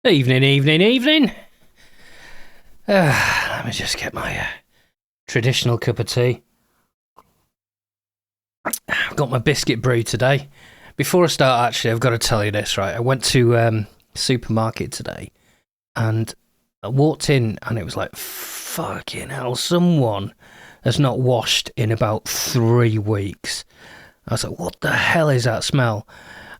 Evening, evening, evening. Let me just get my traditional cup of tea. I've got my biscuit brew today. Before I start, actually, I've got to tell you this, right? I went to supermarket today and I walked in and it was like, fucking hell, someone has not washed in about 3 weeks. I was like, what the hell is that smell?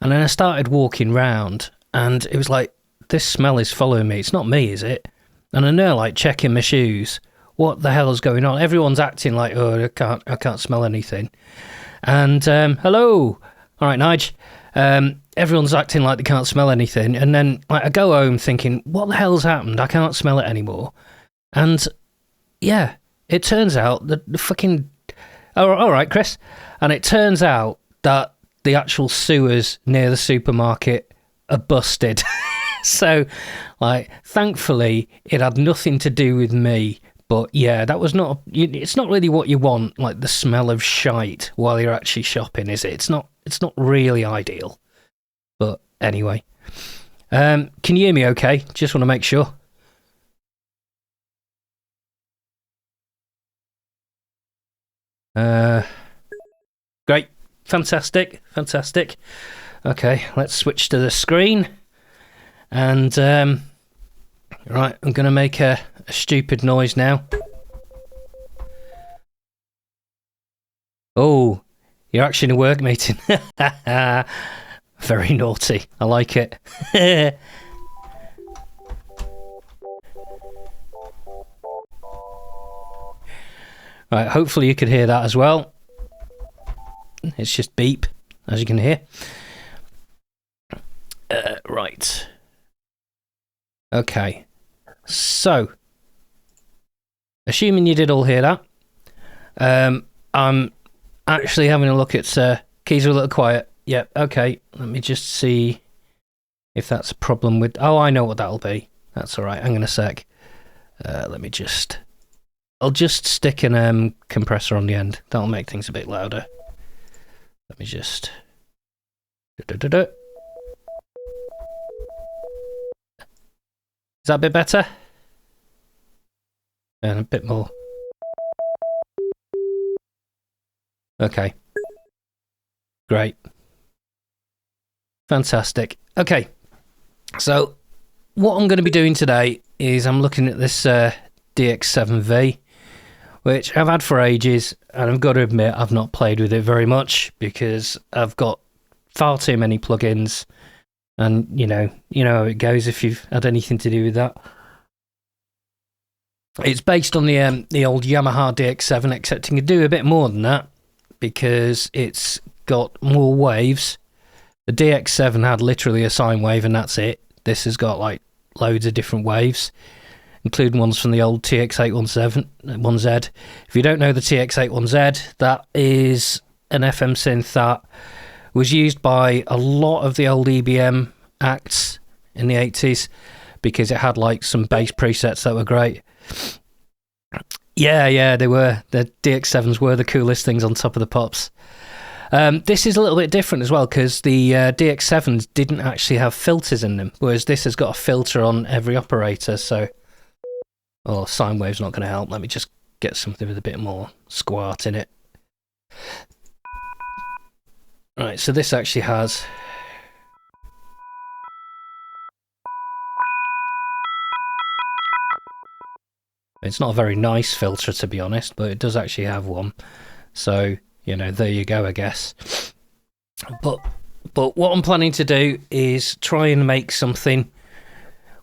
And then I started walking round and it was like, this smell is following me. It's not me, is it? And I know, like, checking my shoes. What the hell is going on? Everyone's acting like, oh, I can't smell anything. And, hello. All right, Nige. Everyone's acting like they can't smell anything. And then like, I go home thinking, what the hell's happened? I can't smell it anymore. And, yeah, it turns out that the fucking... Oh, all right, Chris. And it turns out that the actual sewers near the supermarket are busted. So, like, thankfully, it had nothing to do with me. But yeah, that was not. It's not really what you want, like the smell of shite while you're actually shopping, is it? It's not. It's not really ideal. But anyway, can you hear me? Okay, just want to make sure. Great, fantastic. Okay, let's switch to the screen. And, right, I'm going to make a stupid noise now. Oh, you're actually in a work meeting. Very naughty. I like it. Right, hopefully you could hear that as well. It's just beep, as you can hear. Right. Okay, so, assuming you did all hear that, I'm actually having a look at, keys are a little quiet. Yep, okay, let me just see if that's a problem with, oh, I know what that'll be. That's alright, hang on a sec. Let me just, I'll just stick an compressor on the end. That'll make things a bit louder. Let me just, Is that a bit better? And a bit more. Okay. Great. Fantastic. Okay. So, what I'm going to be doing today is I'm looking at this DX7V, which I've had for ages, and I've got to admit I've not played with it very much because I've got far too many plugins. And, you know how it goes if you've had anything to do with that. It's based on the old Yamaha DX7, except it can do a bit more than that because it's got more waves. The DX7 had literally a sine wave and that's it. This has got, like, loads of different waves, including ones from the old TX817-1Z. If you don't know the TX81Z, that is an FM synth that was used by a lot of the old EBM acts in the 80s because it had like some bass presets that were great. Yeah, they were. The DX7s were the coolest things on top of the pops. This is a little bit different as well because the DX7s didn't actually have filters in them, whereas this has got a filter on every operator, so... Oh, sine wave's not going to help. Let me just get something with a bit more squat in it. Right, so this actually has... It's not a very nice filter, to be honest, but it does actually have one. So, you know, there you go, I guess. But what I'm planning to do is try and make something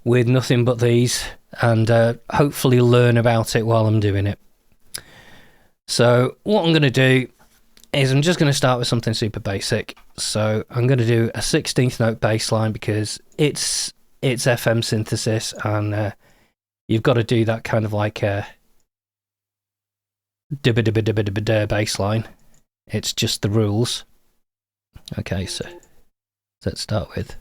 with nothing but these and hopefully learn about it while I'm doing it. So, what I'm going to do is I'm just going to start with something super basic. So I'm going to do a 16th note bass line because it's FM synthesis and you've got to do that kind of like a dibba bass line. It's just the rules. Okay, so let's start with.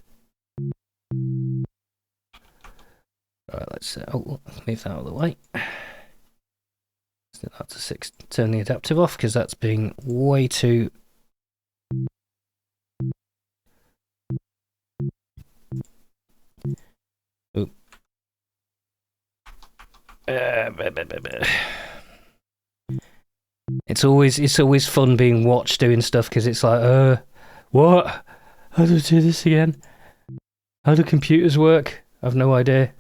Right, let's move that out of the way. That's a 6. Turn the adaptive off because that's being way too. Ooh, It's always fun being watched doing stuff because it's like, what? How do I do this again? How do computers work? I've no idea.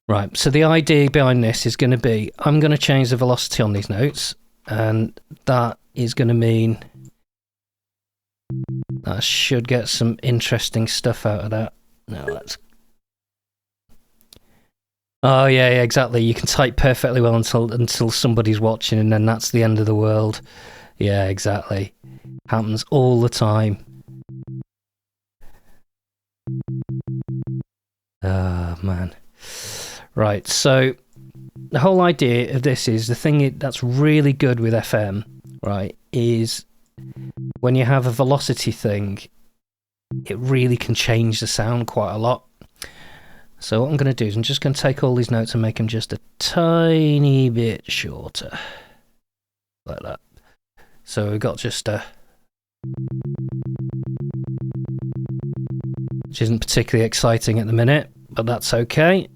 Right, so the idea behind this is going to be, I'm going to change the velocity on these notes, and that is going to mean I should get some interesting stuff out of that. No, that's... Oh yeah, exactly. You can type perfectly well until somebody's watching, and then that's the end of the world. Yeah, exactly. Happens all the time. Ah, man. Right, so the whole idea of this is the thing that's really good with FM, right, is when you have a velocity thing, it really can change the sound quite a lot. So what I'm going to do is I'm just going to take all these notes and make them just a tiny bit shorter. Like that. So we've got just a... which isn't particularly exciting at the minute, but that's okay.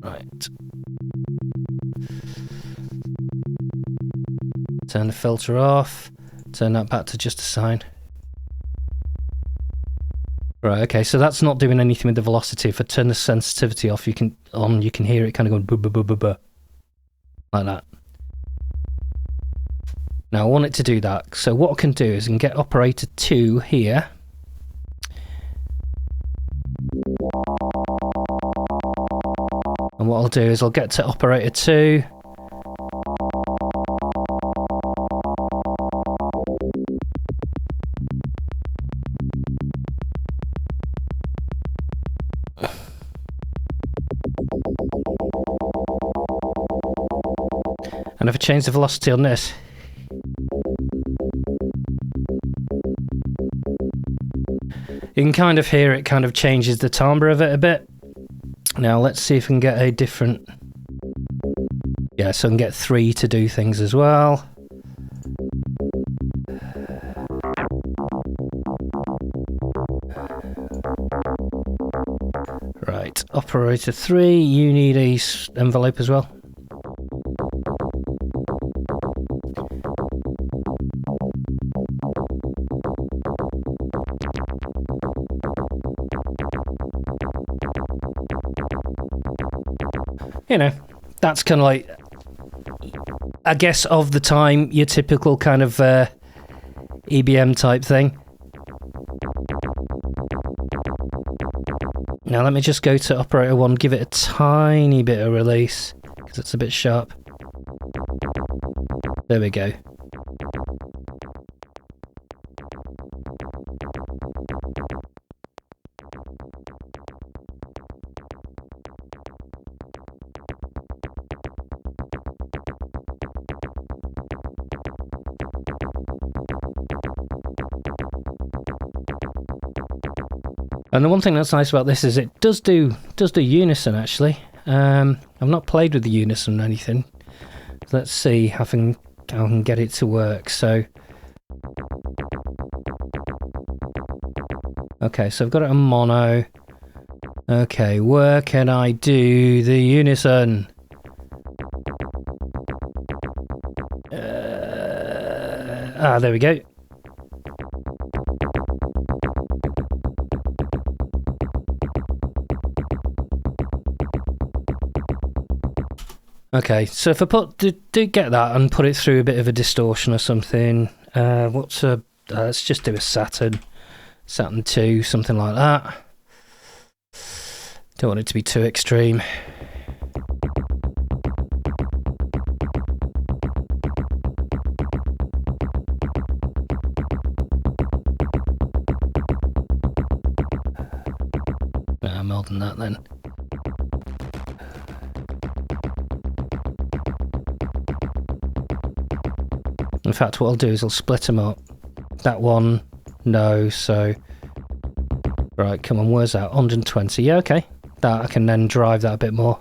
Right. Turn the filter off. Turn that back to just a sine. Right, okay, so that's not doing anything with the velocity. If I turn the sensitivity off, you can hear it kind of going boo boo boo boo boo. Like that. Now I want it to do that. So what I can do is I can get operator 2 here. And what I'll do is I'll get to operator 2. And if I change the velocity on this, you can kind of hear it kind of changes the timbre of it a bit. Now let's see if we can get a different... Yeah, so I can get 3 to do things as well. Right, operator 3, you need a envelope as well. You know, that's kind of like, I guess, of the time, your typical kind of EBM type thing. Now let me just go to operator 1, give it a tiny bit of release, because it's a bit sharp. There we go. And the one thing that's nice about this is it does do unison actually. I've not played with the unison or anything. Let's see how I can get it to work. So, okay, so I've got it on mono. Okay, where can I do the unison? There we go. Okay, so if I do get that and put it through a bit of a distortion or something, let's just do a Saturn 2, something like that. Don't want it to be too extreme. More than that then. In fact, what I'll do is I'll split them up. That one, no, so... Right, come on, where's that? 120, yeah, okay. That, I can then drive that a bit more.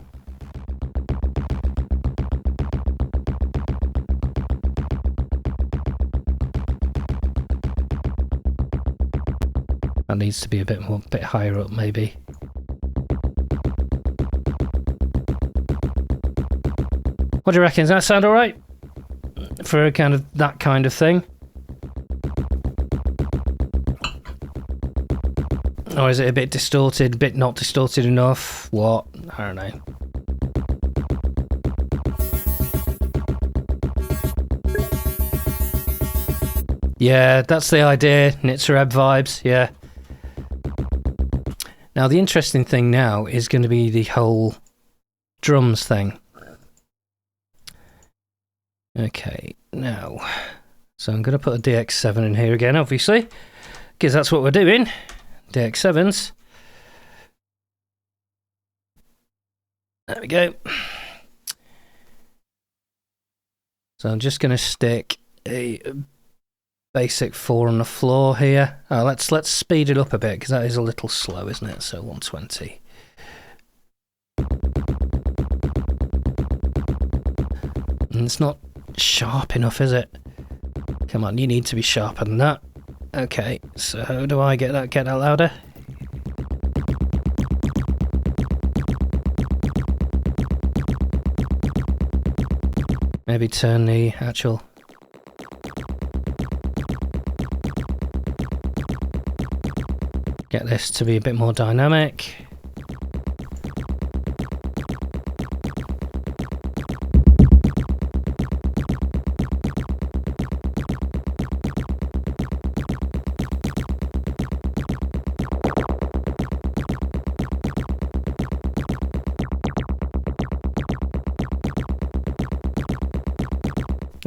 And the needs to be a bit higher up, maybe. What do you reckon? Does that sound alright? For a kind of that kind of thing? Or is it a bit distorted, a bit not distorted enough? What? I don't know. Yeah, that's the idea. Nitzareb vibes, yeah. Now, the interesting thing now is going to be the whole drums thing. Okay, now, so I'm going to put a DX7 in here again, obviously, because that's what we're doing. DX7s. There we go. So I'm just going to stick a basic 4 on the floor here. Oh, let's speed it up a bit because that is a little slow, isn't it? So 120. And it's not sharp enough, is it? Come on, you need to be sharper than that. Okay, so how do I get that louder? Maybe turn the actual... Get this to be a bit more dynamic.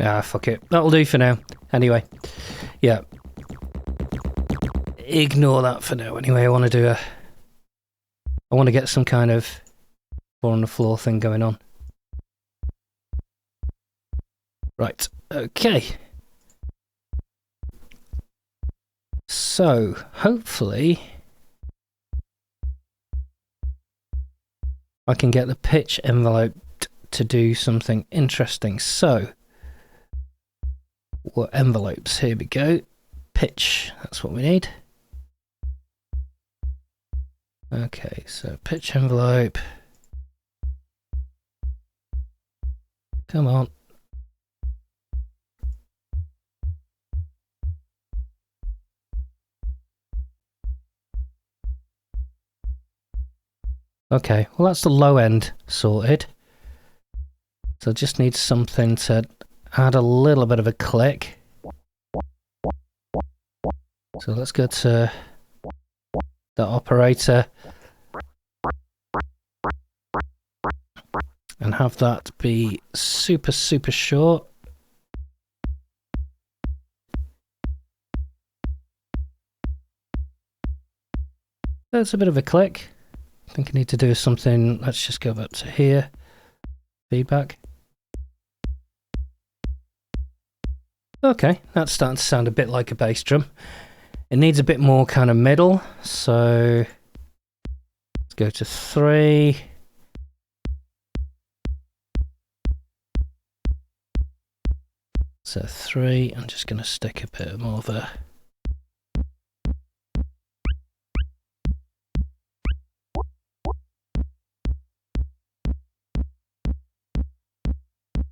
Ah, fuck it. That'll do for now. Anyway, yeah. Ignore that for now. Anyway, I want to get some kind of 4 on the floor thing going on. Right. Okay. So, hopefully, I can get the pitch envelope to do something interesting. So, what envelopes? Here we go. Pitch. That's what we need. Okay, so pitch envelope. Come on. Okay, well that's the low end sorted. So just need something to add a little bit of a click. So let's go to the operator and have that be super short. That's a bit of a click. I think I need to do something. Let's just go up to here. Feedback. Okay, that's starting to sound a bit like a bass drum. It needs a bit more kind of middle, so let's go to 3. So 3, I'm just going to stick a bit more of a...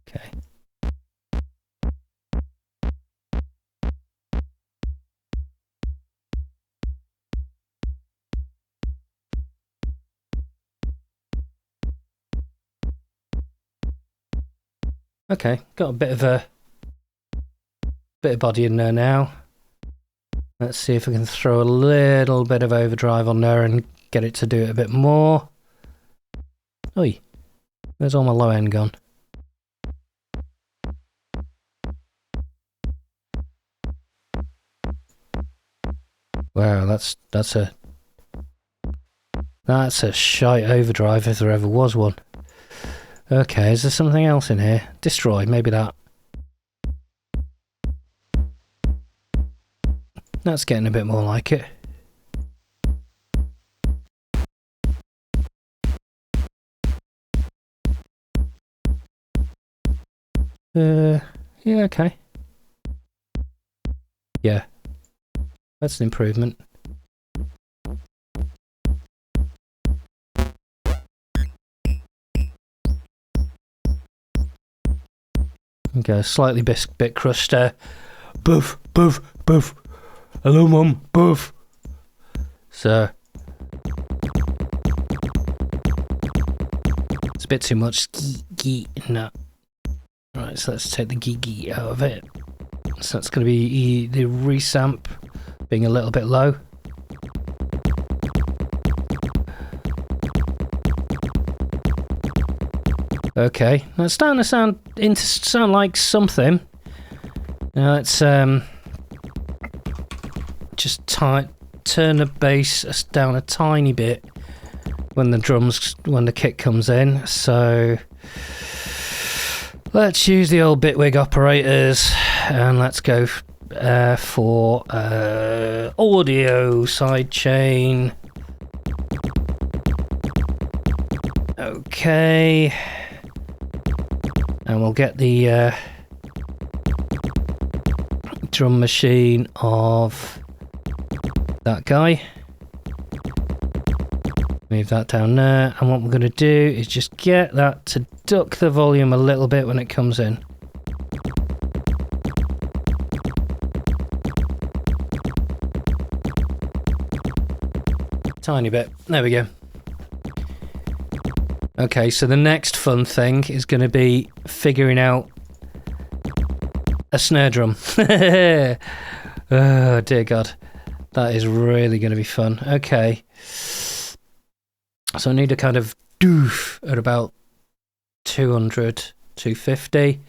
Okay. Okay, got a bit of body in there now. Let's see if we can throw a little bit of overdrive on there and get it to do it a bit more. Oi, where's all my low end gone? Wow, that's a shite overdrive if there ever was one. Okay, is there something else in here? Destroy, maybe that. That's getting a bit more like it. Yeah, okay. Yeah. That's an improvement. Okay, slightly bit crushed. Boof, boof, boof. Hello, Mum. Boof. So it's a bit too much gee no. Right, so let's take the gee out of it. So that's going to be the resamp being a little bit low. Okay, that's starting to sound like something. Now let's just turn the bass down a tiny bit when the kick comes in. So let's use the old Bitwig operators and let's go for audio sidechain. Okay. And we'll get the drum machine of that guy. Move that down there. And what we're going to do is just get that to duck the volume a little bit when it comes in. Tiny bit. There we go. Okay, so the next fun thing is going to be figuring out a snare drum. Oh, dear God. That is really going to be fun. Okay. So I need a kind of doof at about 200, 250.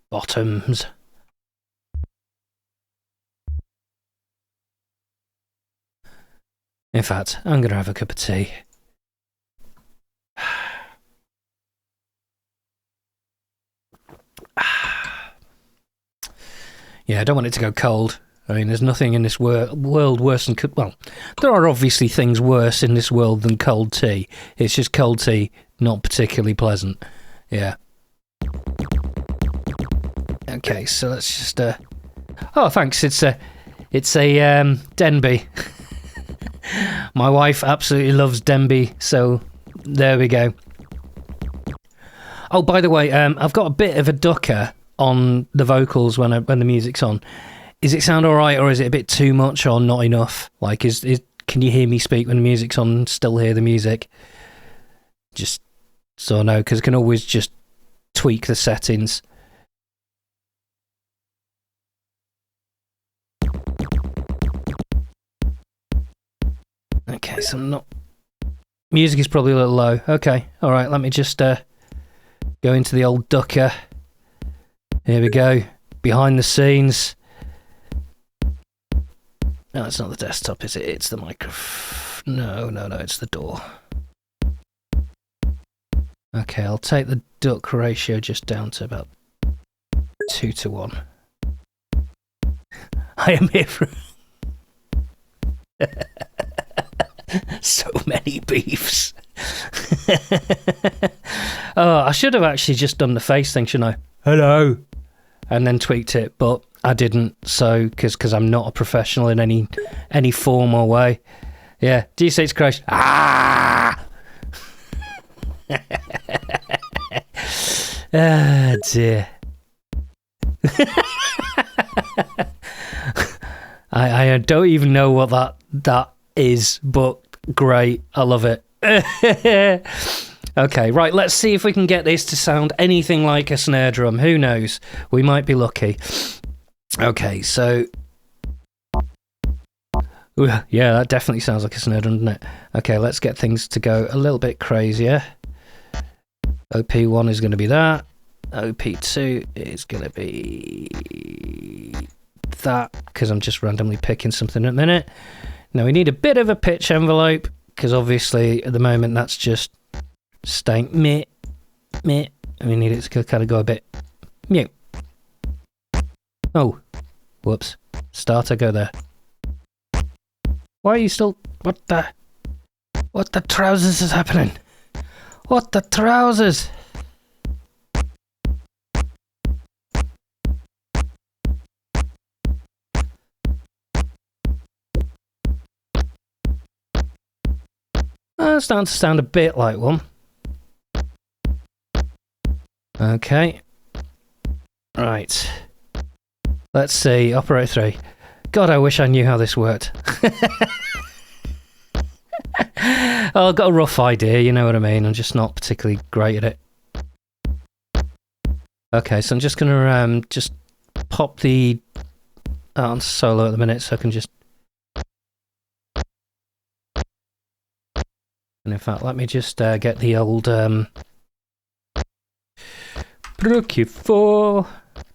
Bottoms. In fact, I'm going to have a cup of tea. Yeah, I don't want it to go cold. I mean, there's nothing in this world worse than... Well, there are obviously things worse in this world than cold tea. It's just cold tea, not particularly pleasant. Yeah. Okay, so let's just... Oh, thanks. It's a Denby. My wife absolutely loves Denby, so there we go. Oh, by the way, I've got a bit of a ducker on the vocals when the music's on. Is it sound all right, or is it a bit too much, or not enough? Like, can you hear me speak when the music's on? Still hear the music? Just so I know, because I can always just tweak the settings. Okay, so I'm not... Music is probably a little low. Okay, all right, let me just go into the old ducker. Here we go. Behind the scenes. No, it's not the desktop, is it? It's the microphone. No, it's the door. Okay, I'll take the duck ratio just down to about 2:1. I am here for... So many beefs. Oh, I should have actually just done the face thing, shouldn't I? Hello. And then tweaked it, but I didn't. So, because I'm not a professional in any form or way. Yeah. D6 crash. Ah. Ah, dear. I don't even know what that is, but great. I love it. Okay, right, let's see if we can get this to sound anything like a snare drum. Who knows? We might be lucky. Okay, so... Yeah, that definitely sounds like a snare drum, doesn't it? Okay, let's get things to go a little bit crazier. OP1 is going to be that. OP2 is going to be that, because I'm just randomly picking something at the minute. Now, we need a bit of a pitch envelope, because obviously, at the moment, that's just... staying meh. We need it to kind of go a bit mute. Oh, whoops. Starter, go there. Why are you still... What the trousers is happening? What the trousers? It's starting to sound a bit like one. Okay. Right. Let's see. Operator 3. God, I wish I knew how this worked. Oh, I've got a rough idea, you know what I mean? I'm just not particularly great at it. Okay, so I'm just going to just pop the... on solo at the minute, so I can just... And in fact, let me just get the old...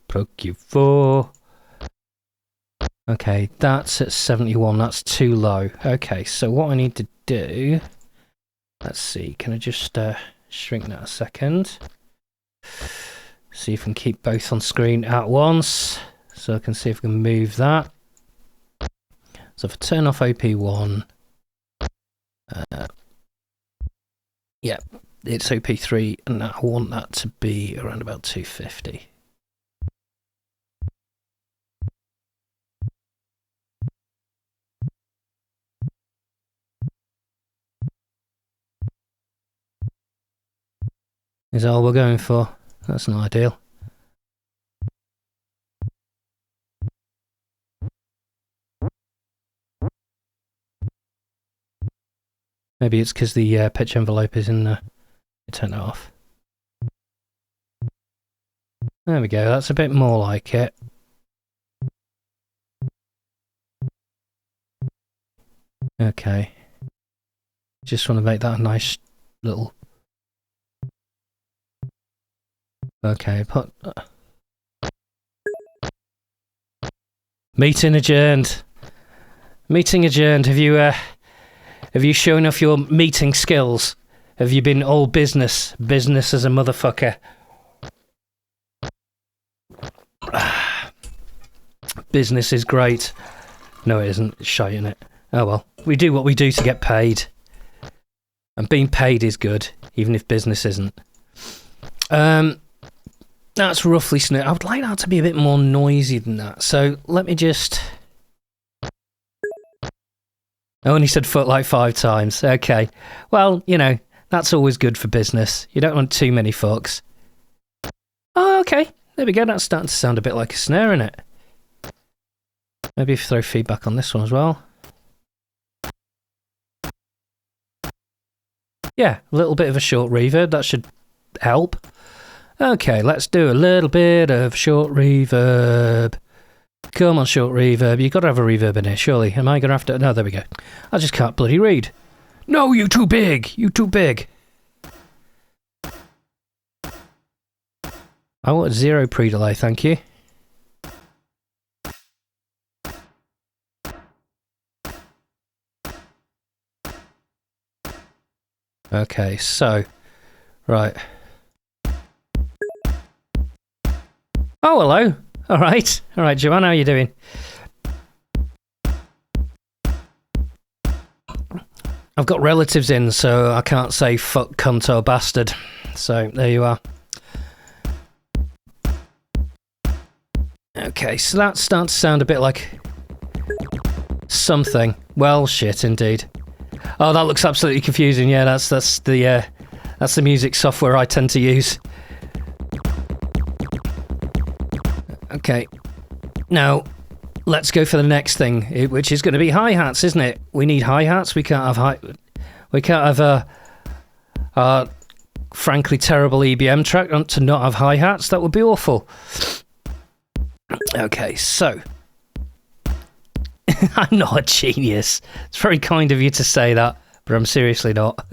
Procure. Okay, that's at 71, that's too low. Okay, so what I need to do... Let's see, can I just shrink that a second? See if I can keep both on screen at once. So I can see if I can move that. So if I turn off OP1... yeah, it's OP3, and I want that to be around about 250. Is that all we're going for? That's not ideal. Maybe it's because the pitch envelope is in there. Turn it off. There we go, that's a bit more like it. Okay. Just want to make that a nice little... Okay, put... Meeting adjourned. Meeting adjourned. Have you shown off your meeting skills? Have you been all business? Business as a motherfucker. Business is great. No, it isn't. It's shite, isn't it? Oh well. We do what we do to get paid. And being paid is good, even if business isn't. That's roughly snip. I would like that to be a bit more noisy than that. So let me just... I only said foot like 5 times. Okay. Well, you know, that's always good for business. You don't want too many fucks. Oh, okay. There we go. That's starting to sound a bit like a snare, isn't it? Maybe if you throw feedback on this one as well. Yeah, a little bit of a short reverb. That should help. Okay, let's do a little bit of short reverb. Come on, short reverb. You've got to have a reverb in here, surely. Am I going to have to... No, there we go. I just can't bloody read. No, you too big. You too big. I want 0 pre-delay, thank you. Okay, so... Right. Oh, hello. All right, Joanne, how are you doing? I've got relatives in, so I can't say fuck, cunt or bastard. So, there you are. Okay, so that starts to sound a bit like... something. Well, shit, indeed. Oh, that looks absolutely confusing. Yeah, that's the music software I tend to use. Okay, now let's go for the next thing, which is going to be hi-hats, isn't it? We need hi-hats. We can't have a frankly terrible EBM track to not have hi-hats. That would be awful. Okay, so I'm not a genius. It's very kind of you to say that, but I'm seriously not.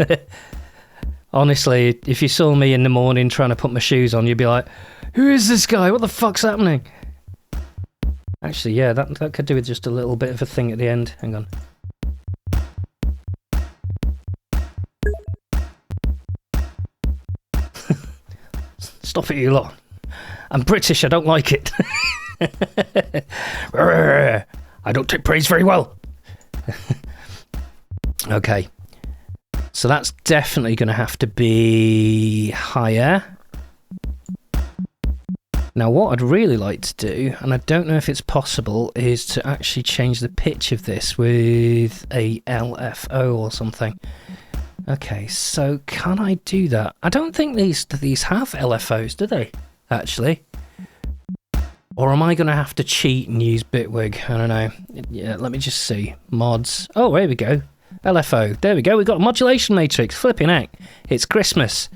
Honestly, if you saw me in the morning trying to put my shoes on, you'd be like, who is this guy? What the fuck's happening? Actually, yeah, that could do with just a little bit of a thing at the end. Hang on. Stop it, you lot. I'm British, I don't like it. I don't take praise very well. Okay. So that's definitely going to have to be higher. Now what I'd really like to do, and I don't know if it's possible, is to actually change the pitch of this with a LFO or something. Okay, so can I do that? I don't think these have LFOs, do they? Actually. Or am I going to have to cheat and use Bitwig? I don't know. Yeah, let me just see. Mods. Oh, here we go. LFO. There we go. We've got a modulation matrix. Flipping heck. It's Christmas.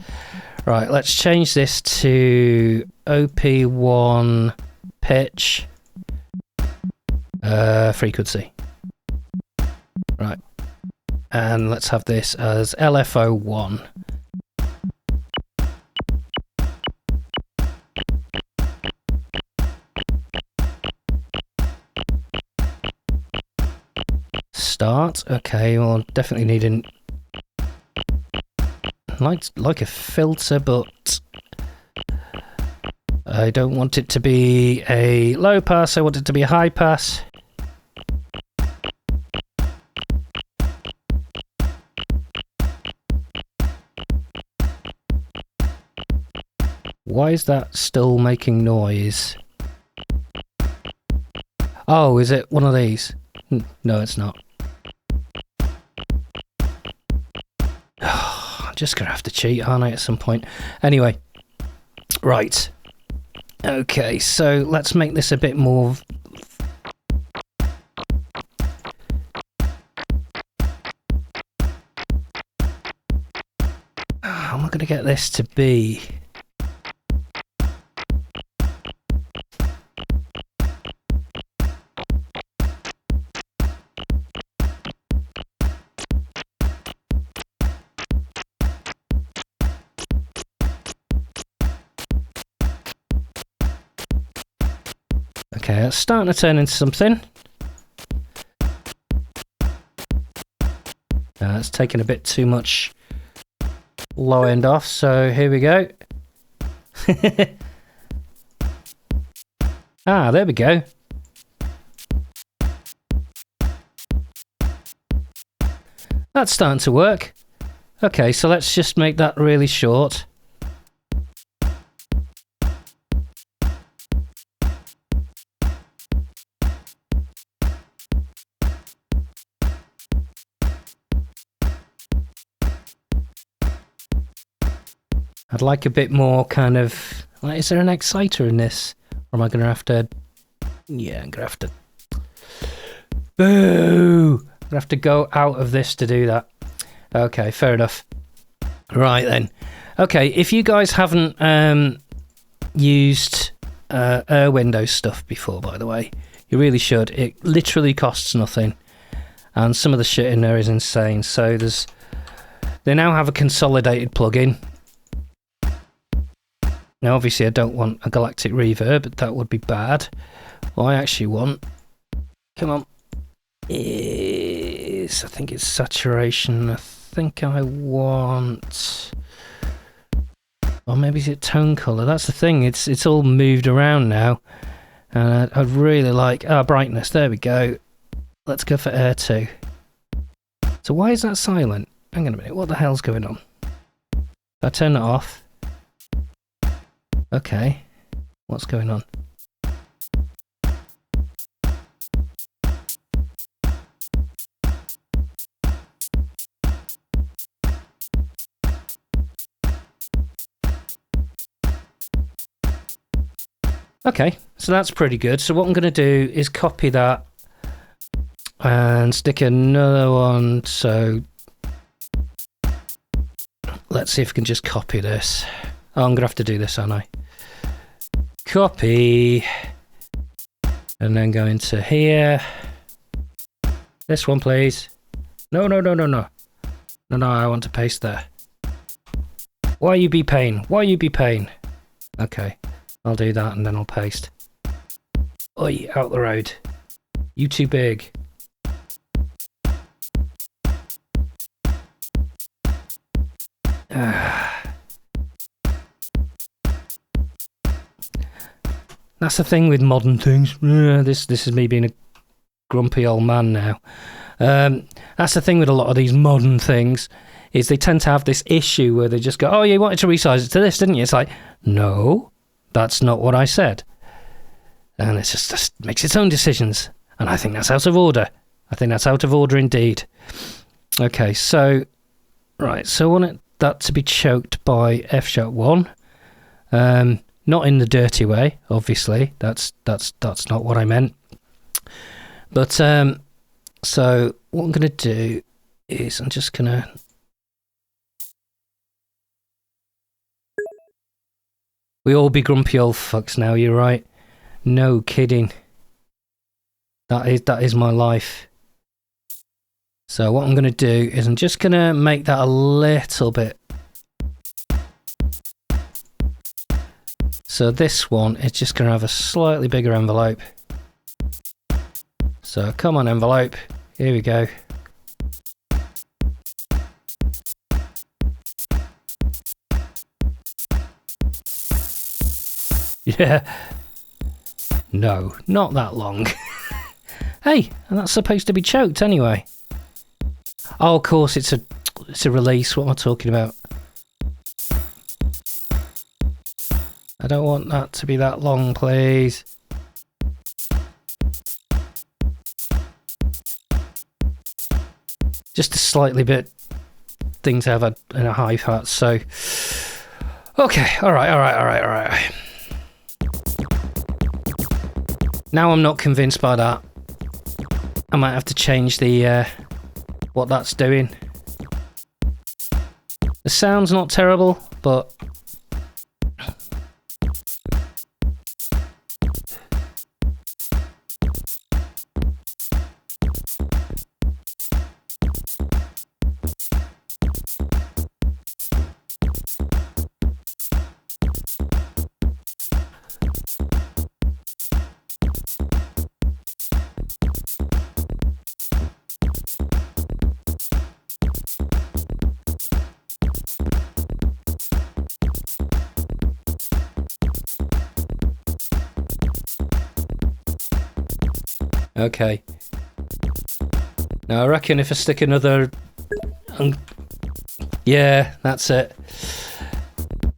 Right, let's change this to OP1 pitch. Frequency. Right. And let's have this as LFO1. Start. Okay, well, definitely need an like a filter, but I don't want it to be a low pass. I want it to be a high pass. Why is that still making noise? Oh, is it one of these? No, it's not. I'm just going to have to cheat, aren't I, at some point? Anyway. Right. Okay, so let's make this a bit more... How am I going to get this to be? Okay, it's starting to turn into something. It's taking a bit too much low end off, so here we go. Ah, there we go. That's starting to work. Okay, so let's just make that really short. I'd like a bit more kind of... Like, is there an exciter in this? Or am I going to have to... Yeah, I'm going to have to... Boo! I'm going to have to go out of this to do that. Okay, fair enough. Right then. Okay, if you guys haven't used Air Windows stuff before, by the way, you really should. It literally costs nothing. And some of the shit in there is insane. So there's... They now have a consolidated plugin. Now, obviously, I don't want a galactic reverb. That would be bad. What I actually want, come on, is... I think it's saturation. I think I want... Or maybe is it tone colour? That's the thing. It's all moved around now. And I'd really like... brightness. There we go. Let's go for Air 2. So why is that silent? Hang on a minute. What the hell's going on? If I turn it off... Okay, what's going on? Okay, so that's pretty good. So what I'm going to do is copy that and stick another one. So let's see if we can just copy this. Oh, I'm going to have to do this, aren't I? Copy, and then go into here. This one, please. No, I want to paste there. Why you be pain? Okay, I'll do that and then I'll paste. Oi, out the road. You too big. That's the thing with modern things. This is me being a grumpy old man now. That's the thing with a lot of these modern things, is they tend to have this issue where they just go, oh, you wanted to resize it to this, didn't you? It's like, no, that's not what I said. And it just makes its own decisions. And I think that's out of order. I think that's out of order indeed. Okay, so Right, so I want that to be choked by F#1. Not in the dirty way, obviously. That's not what I meant. But so what I'm gonna do is I'm just gonna we all be grumpy old fucks now, you're right. No kidding. That is my life. So what I'm gonna do is I'm just gonna make that a little bit. So this one is just gonna have a slightly bigger envelope. So come on, envelope. Here we go. Yeah. No, not that long. Hey, and that's supposed to be choked anyway. Oh, of course, it's a release. What am I talking about? I don't want that to be that long, please. Just a slightly bit thing to have in a high part, so... Okay, alright. Now I'm not convinced by that. I might have to change the, what that's doing. The sound's not terrible, but... Okay. Now I reckon if I stick another... yeah, that's it.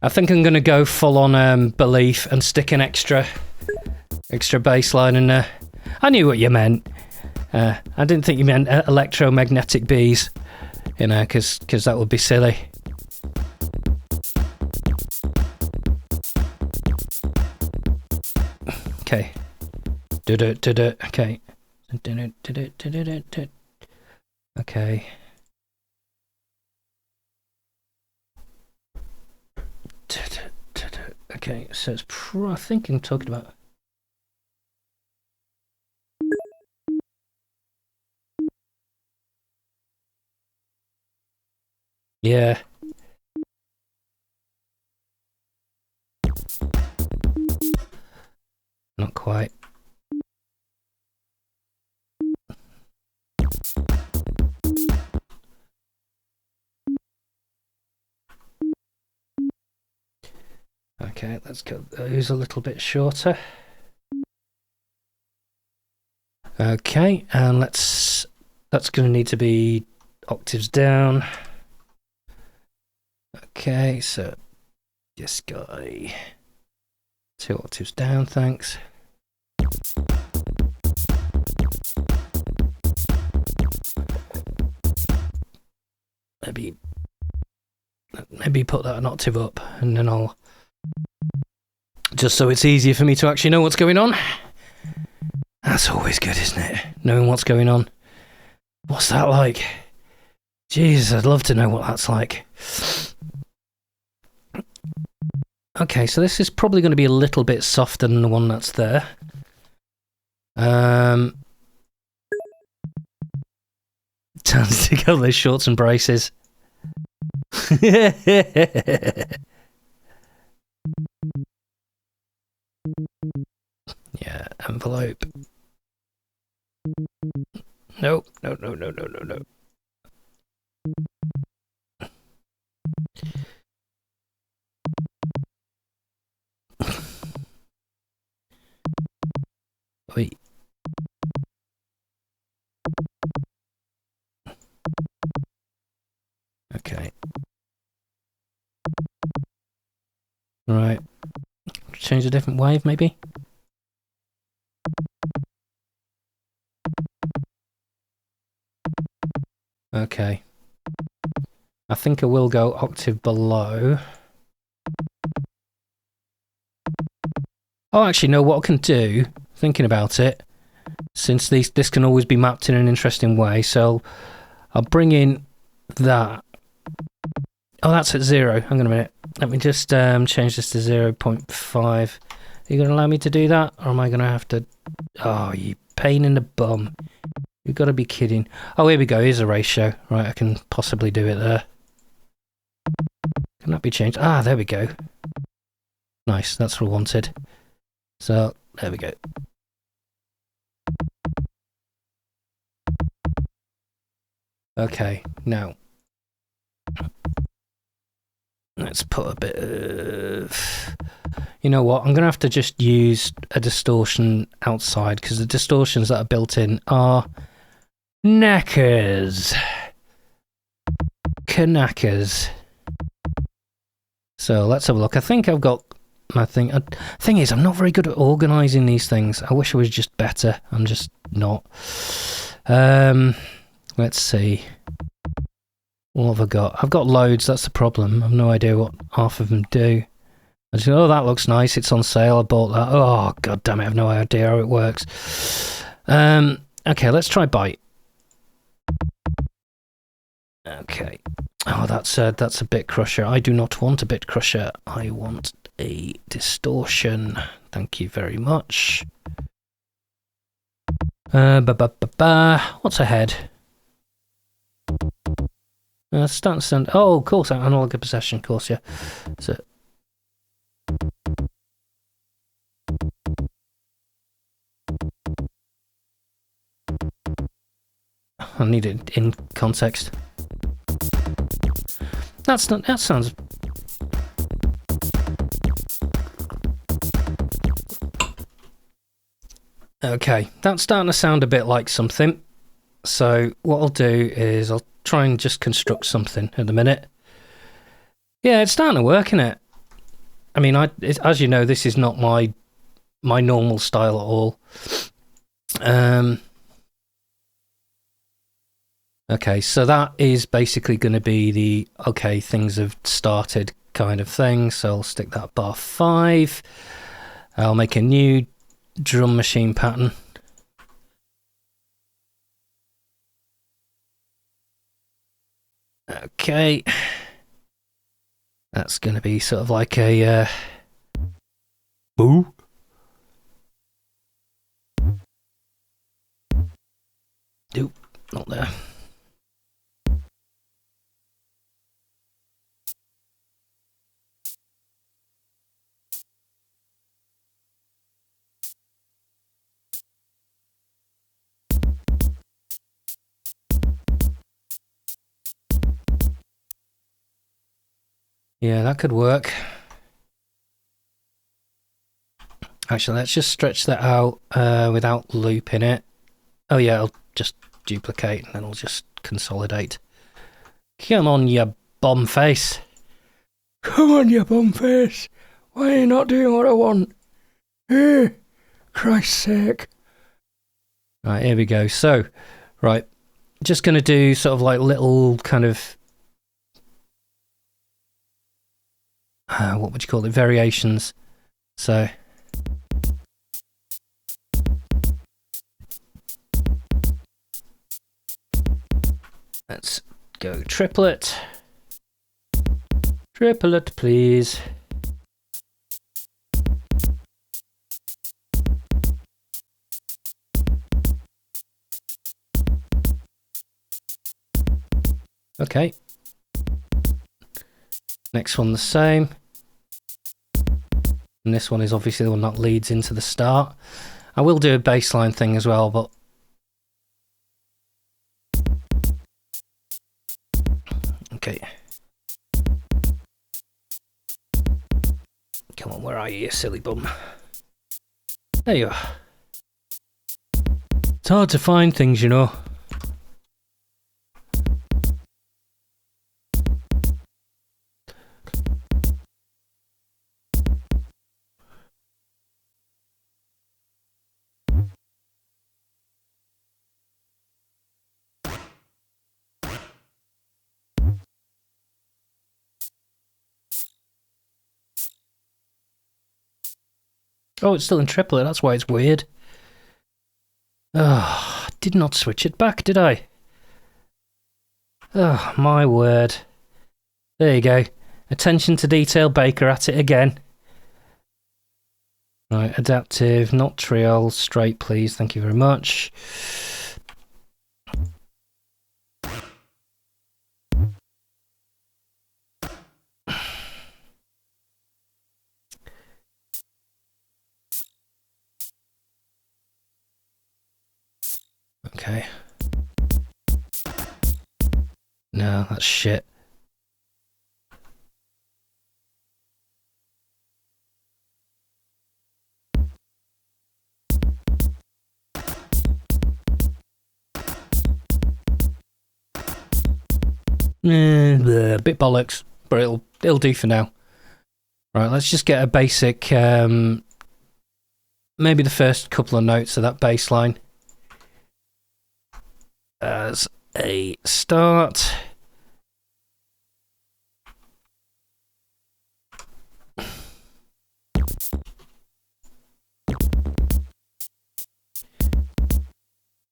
I think I'm going to go full on belief and stick an extra bass line in there. I knew what you meant. I didn't think you meant electromagnetic bees, you know, because that would be silly. Okay. Okay. Okay. Okay, so it's I think I'm talking about... Yeah. Not quite. Okay, let's go those a little bit shorter. Okay, and that's going to need to be octaves down. Okay, so this guy 2 octaves down, thanks. Maybe put that an octave up, and then I'll... just so it's easier for me to actually know what's going on. That's always good, isn't it? Knowing what's going on. What's that like? Jesus, I'd love to know what that's like. Okay, so this is probably going to be a little bit softer than the one that's there. Time to take out those shorts and braces. Yeah, envelope. No. Wait. Okay. Right. Change a different wave, maybe? Okay. I think I will go octave below. Oh, actually, no, what I can do, thinking about it, since this can always be mapped in an interesting way, so I'll bring in that. Oh, that's at 0. Hang on a minute. Let me just change this to 0.5. Are you going to allow me to do that? Or am I going to have to... Oh, you pain in the bum. You've got to be kidding. Oh, here we go. Here's a ratio. Right, I can possibly do it there. Can that be changed? Ah, there we go. Nice, that's what I wanted. So, there we go. Okay, now let's put a bit of... You know what, I'm going to have to just use a distortion outside, because the distortions that are built in are knackers. Knackers. So let's have a look. I think I've got my thing. Thing is, I'm not very good at organising these things. I wish I was just better. I'm just not. Let's see. What have I got? I've got loads, that's the problem. I've no idea what half of them do. I just, oh, that looks nice, it's on sale, I bought that. Oh, god damn it, I have no idea how it works. Okay, let's try bite. Okay. Oh, that's a bit crusher. I do not want a bit crusher. I want a distortion. Thank you very much. What's ahead? Start and stand. Oh, of course, analog possession, of course, yeah. So. I need it in context. That's not. That sounds. Okay, that's starting to sound a bit like something. So what I'll do is I'll try and just construct something at the minute. Yeah, it's starting to work, isn't it? I mean, as you know, this is not my normal style at all. Okay, so that is basically going to be the okay, things have started kind of thing. So I'll stick that bar 5. I'll make a new drum machine pattern. Okay. That's going to be sort of like a boo. Nope, not there. Yeah, that could work. Actually, let's just stretch that out without looping it. Oh yeah, I'll just duplicate and then I'll just consolidate. Come on, you bum face. Come on, you bum face. Why are you not doing what I want? Christ's sake. Right, here we go. So, right, just going to do sort of like little kind of... what would you call it? Variations. So... Let's go triplet. Triplet, please. Okay. Next one the same. And this one is obviously the one that leads into the start. I will do a baseline thing as well, but... Okay. Come on, where are you silly bum? There you are. It's hard to find things, you know. Oh, it's still in triplet. That's why it's weird. Oh, did not switch it back, did I? Oh, my word. There you go. Attention to detail, Baker at it again. Right, adaptive, not trial, straight please, thank you very much. Okay. No, that's shit. A bit bollocks, but it'll do for now. Right, let's just get a basic, maybe the first couple of notes of that bass line as a start.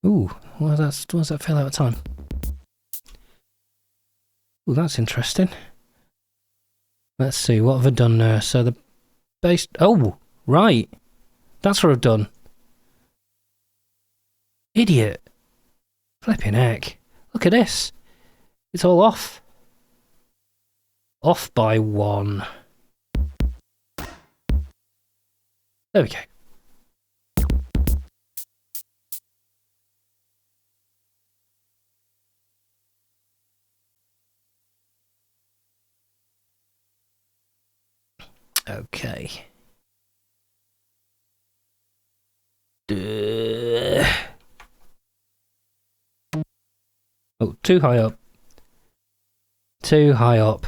Ooh, why does that feel out of time? Ooh, that's interesting. Let's see, what have I done there? So the bass... Oh, right. That's what I've done. Idiot. Flipping heck. Look at this. It's all off. Off by 1. There we go. Okay. Oh, too high up. Too high up.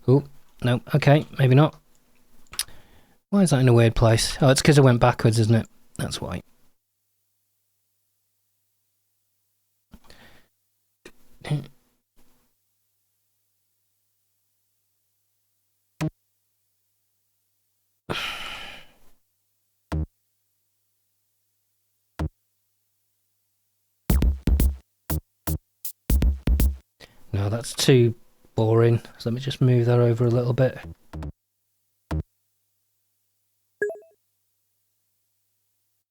Oh, no, okay, maybe not. Why is that in a weird place? Oh, it's because I went backwards, isn't it? That's why. No, that's too boring. So let me just move that over a little bit.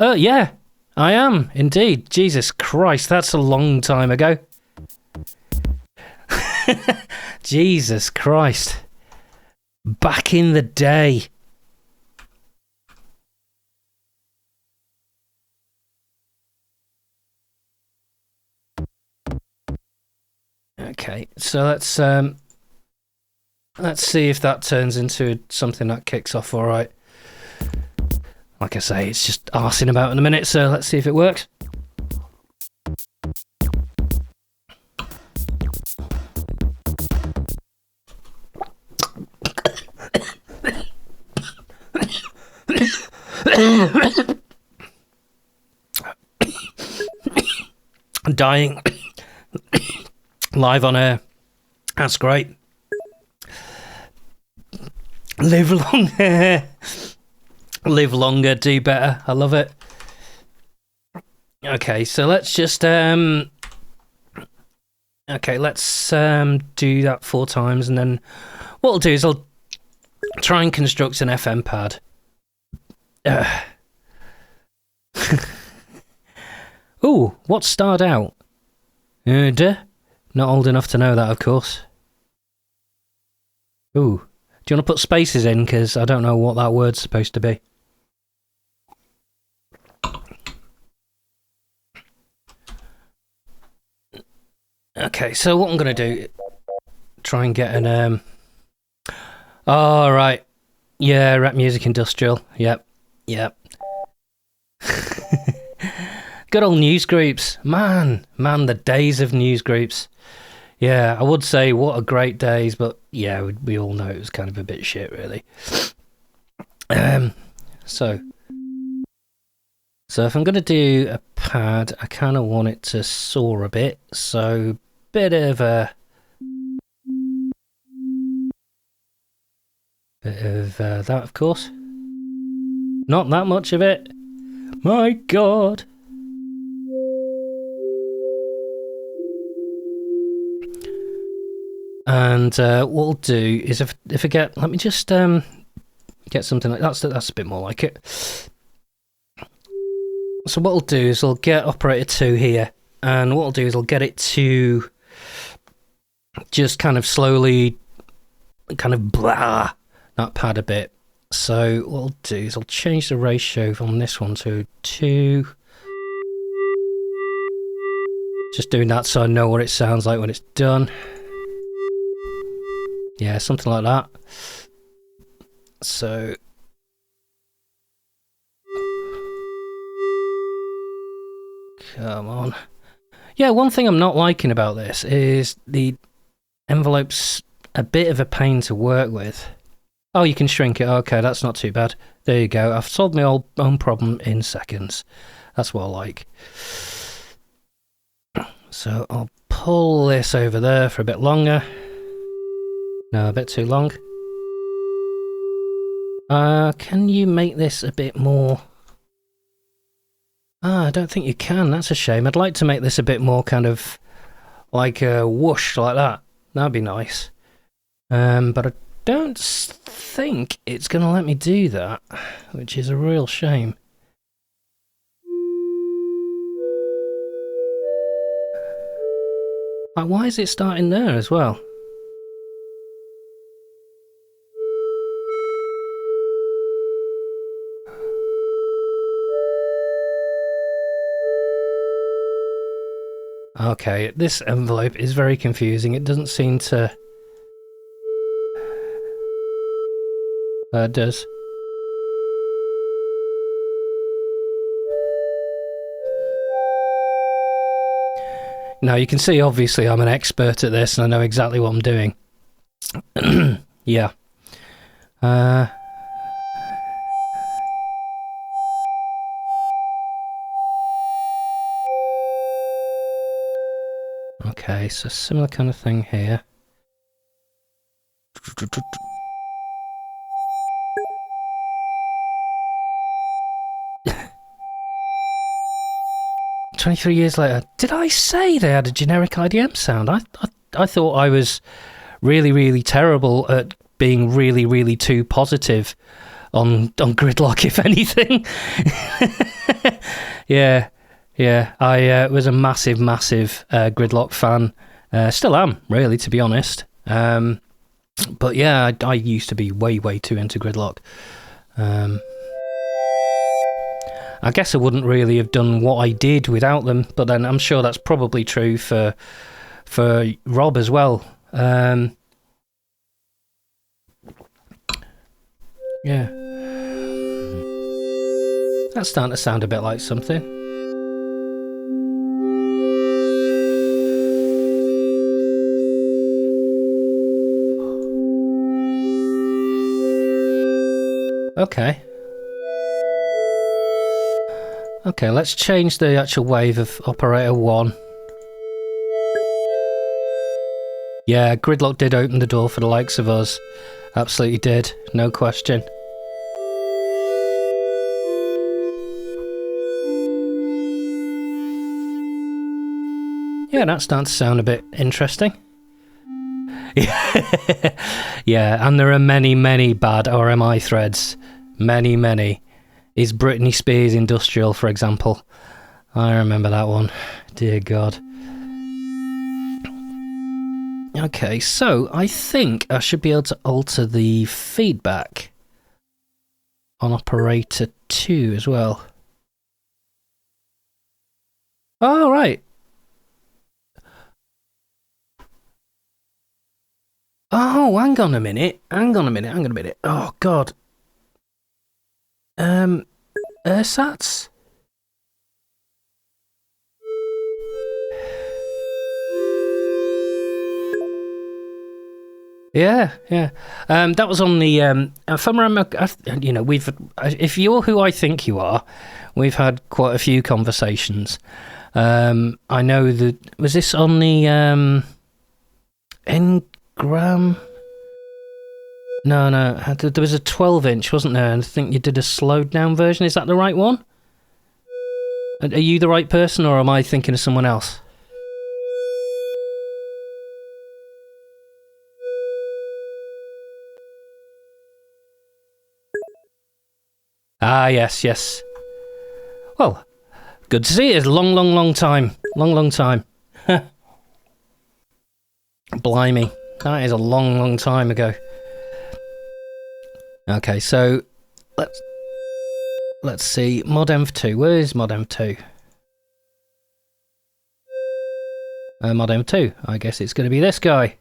Yeah, I am indeed. Jesus Christ, that's a long time ago. Jesus Christ. Back in the day. Okay, so let's see if that turns into something that kicks off all right. Like I say, it's just arsing about in a minute, so let's see if it works. I'm dying. Live on air. That's great. Live long. Live longer, do better. I love it. Okay, so let's just okay, let's do that 4 times, and then what I'll do is I'll try and construct an FM pad. Ooh, what starred out? Not old enough to know that, of course. Ooh, do you want to put spaces in? Because I don't know what that word's supposed to be. Okay, so what I'm going to do, try and get an, oh, right. Yeah, rap music industrial. Yep. Good old news groups. Man, the days of news groups. Yeah, I would say what a great days, but yeah, we all know it was kind of a bit shit, really. So if I'm going to do a pad, I kind of want it to soar a bit, so bit of a... Bit of that, of course. Not that much of it. My God. And what we'll do is if I get, let me just get something like that's a bit more like it. So what I'll do is I'll get operator 2 here, and what I'll do is I'll get it to just kind of slowly kind of blah that pad a bit. So what I'll do is I'll change the ratio from this one to 2. Just doing that so I know what it sounds like when it's done. Yeah, something like that. So come on. Yeah, one thing I'm not liking about this is the envelope's a bit of a pain to work with. Oh, you can shrink it. Okay, that's not too bad. There you go. I've solved my own problem in seconds. That's what I like. So I'll pull this over there for a bit longer. No, a bit too long. Can you make this a bit more... I don't think you can. That's a shame. I'd like to make this a bit more kind of like a whoosh like that. That'd be nice. But I don't think it's going to let me do that, which is a real shame. Like, why is it starting there as well? Okay, this envelope is very confusing. It doesn't seem to... it does. Now you can see obviously I'm an expert at this and I know exactly what I'm doing. Yeah. Okay, so similar kind of thing here. 23 years later, did I say they had a generic IDM sound? I thought I was really, really terrible at being really, really too positive on Gridlock, if anything. Yeah, I was a massive, massive Gridlock fan. Still am, really, to be honest. But yeah, I used to be way, way too into Gridlock. I guess I wouldn't really have done what I did without them, but then I'm sure that's probably true for Rob as well. Yeah. That's starting to sound a bit like something. Okay. Okay, let's change the actual wave of operator 1. Yeah, Gridlock did open the door for the likes of us. Absolutely did, no question. Yeah, that's starting to sound a bit interesting. Yeah, and there are many, many bad RMI threads. Many, many. Is Britney Spears Industrial, for example. I remember that one. Dear God. Okay, so I think I should be able to alter the feedback on operator 2 as well. Oh, right. Oh, hang on a minute. Oh, God. Ersatz? Yeah. That was on the, if I remember, you know, if you're who I think you are, we've had quite a few conversations. I know that, was this on the, Ngram? No, no, there was a 12-inch, wasn't there? And I think you did a slowed down version. Is that the right one? Are you the right person, or am I thinking of someone else? Ah, yes, yes. Well, good to see you. It's a long, long, long time. Long, long time. Blimey. That is a long, long time ago. Okay, so let's see. ModEnv2. Where is ModEnv2? ModEnv2. I guess it's going to be this guy.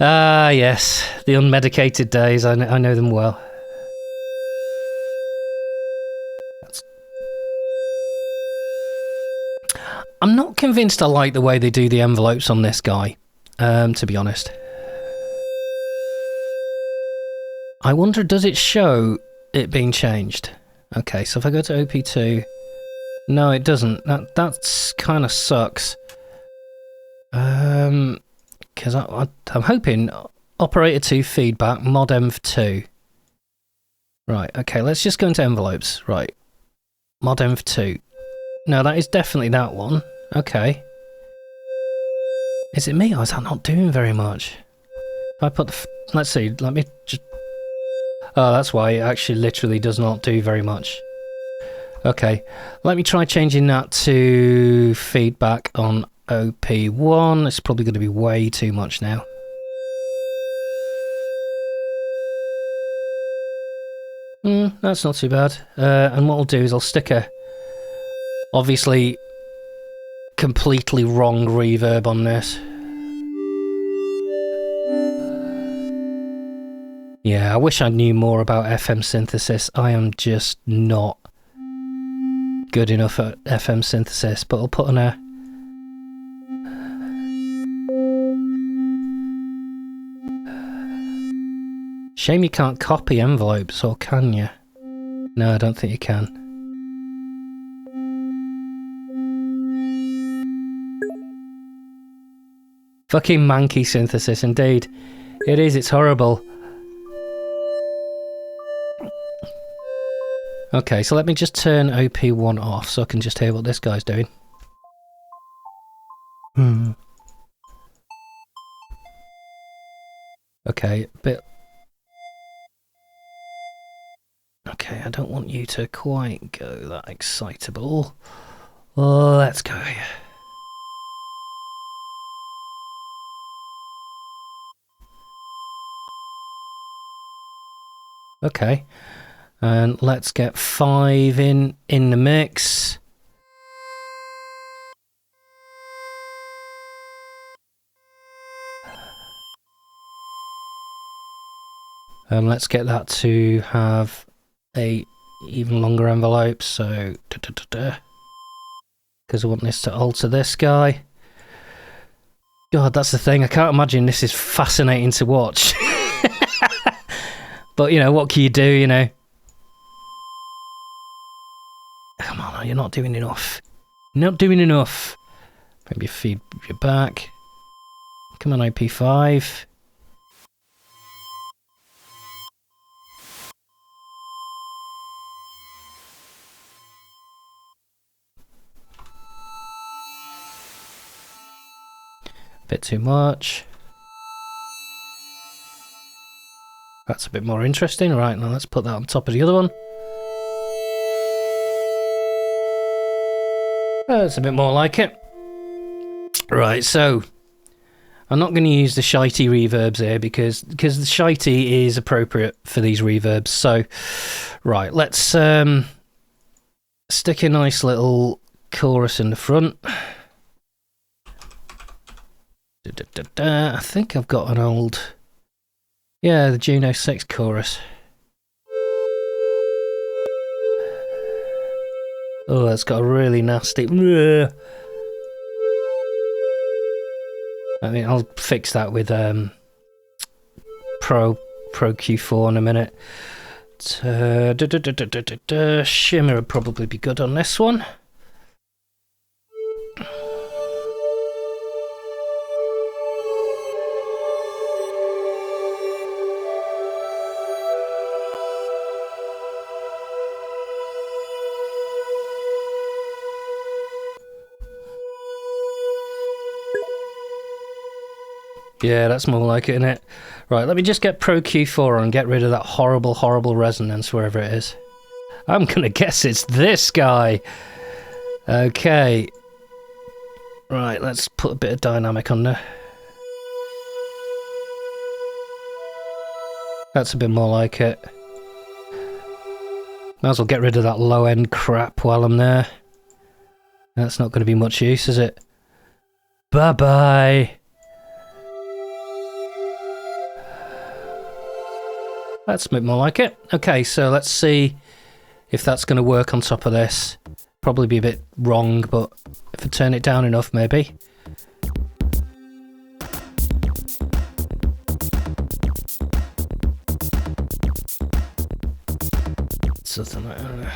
Ah, yes. The unmedicated days. I know them well. I'm not convinced I like the way they do the envelopes on this guy, to be honest. I wonder, does it show it being changed? Okay, so if I go to OP2... No, it doesn't. That's kind of sucks. Because I'm hoping Operator 2 feedback, ModEnv2. Right, okay, let's just go into envelopes. Right, ModEnv2. No, that is definitely that one. Okay. Is it me, or is that not doing very much? If I put the... let's see, let me just... Oh, that's why it actually literally does not do very much. Okay, let me try changing that to feedback on OP1. It's probably going to be way too much now. That's not too bad. And what I'll do is I'll stick a... obviously completely wrong reverb on this. Yeah, I wish I knew more about FM synthesis. I am just not good enough at FM synthesis, but I'll put on a... Shame you can't copy envelopes, or can you? No, I don't think you can. Fucking manky synthesis, indeed. It is, it's horrible. Okay, so let me just turn OP1 off so I can just hear what this guy's doing. Okay, bit... Okay, I don't want you to quite go that excitable. Let's go. Okay, and let's get 5 in the mix. And let's get that to have a even longer envelope, so because I want this to alter this guy. God, that's the thing, I can't imagine this is fascinating to watch. But, you know, what can you do, you know? Come on, you're not doing enough. Not doing enough. Maybe feed you back. Come on, OP5. Bit too much. That's a bit more interesting. Right, now let's put that on top of the other one. That's a bit more like it. Right, so I'm not going to use the shitey reverbs here because the shitey is appropriate for these reverbs. So, right, let's stick a nice little chorus in the front. I think I've got an old... Yeah, the Juno 6 chorus. Oh, that's got a really nasty... I mean, I'll fix that with Pro Q4 in a minute. Shimmer would probably be good on this one. Yeah, that's more like it, innit? Right, let me just get Pro Q4 on and get rid of that horrible, horrible resonance wherever it is. I'm gonna guess it's this guy. Okay. Right, let's put a bit of dynamic on there. That's a bit more like it. Might as well get rid of that low-end crap while I'm there. That's not going to be much use, is it? Bye-bye! That's a bit more like it. Okay, so let's see if that's going to work on top of this. Probably be a bit wrong, but if I turn it down enough, maybe. Something like that.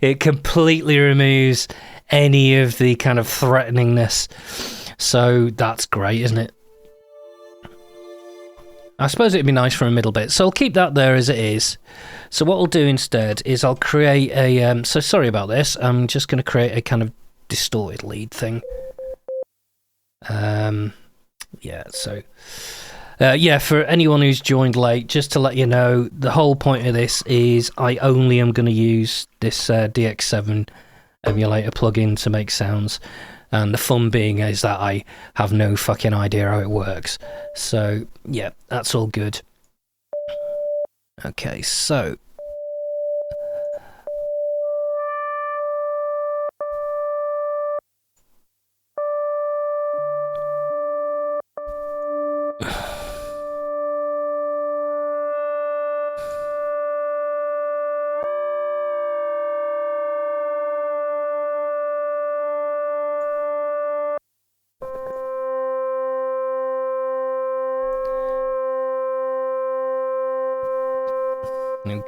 It completely removes any of the kind of threateningness. So that's great, isn't it? I suppose it'd be nice for a middle bit. So I'll keep that there as it is. So what I'll do instead is I'll create a... so sorry about this. I'm just going to create a kind of distorted lead thing. Yeah, so... yeah, for anyone who's joined late, just to let you know, the whole point of this is I only am going to use this DX7 emulator plugin to make sounds, and the fun being is that I have no fucking idea how it works. So, yeah, that's all good. Okay, so...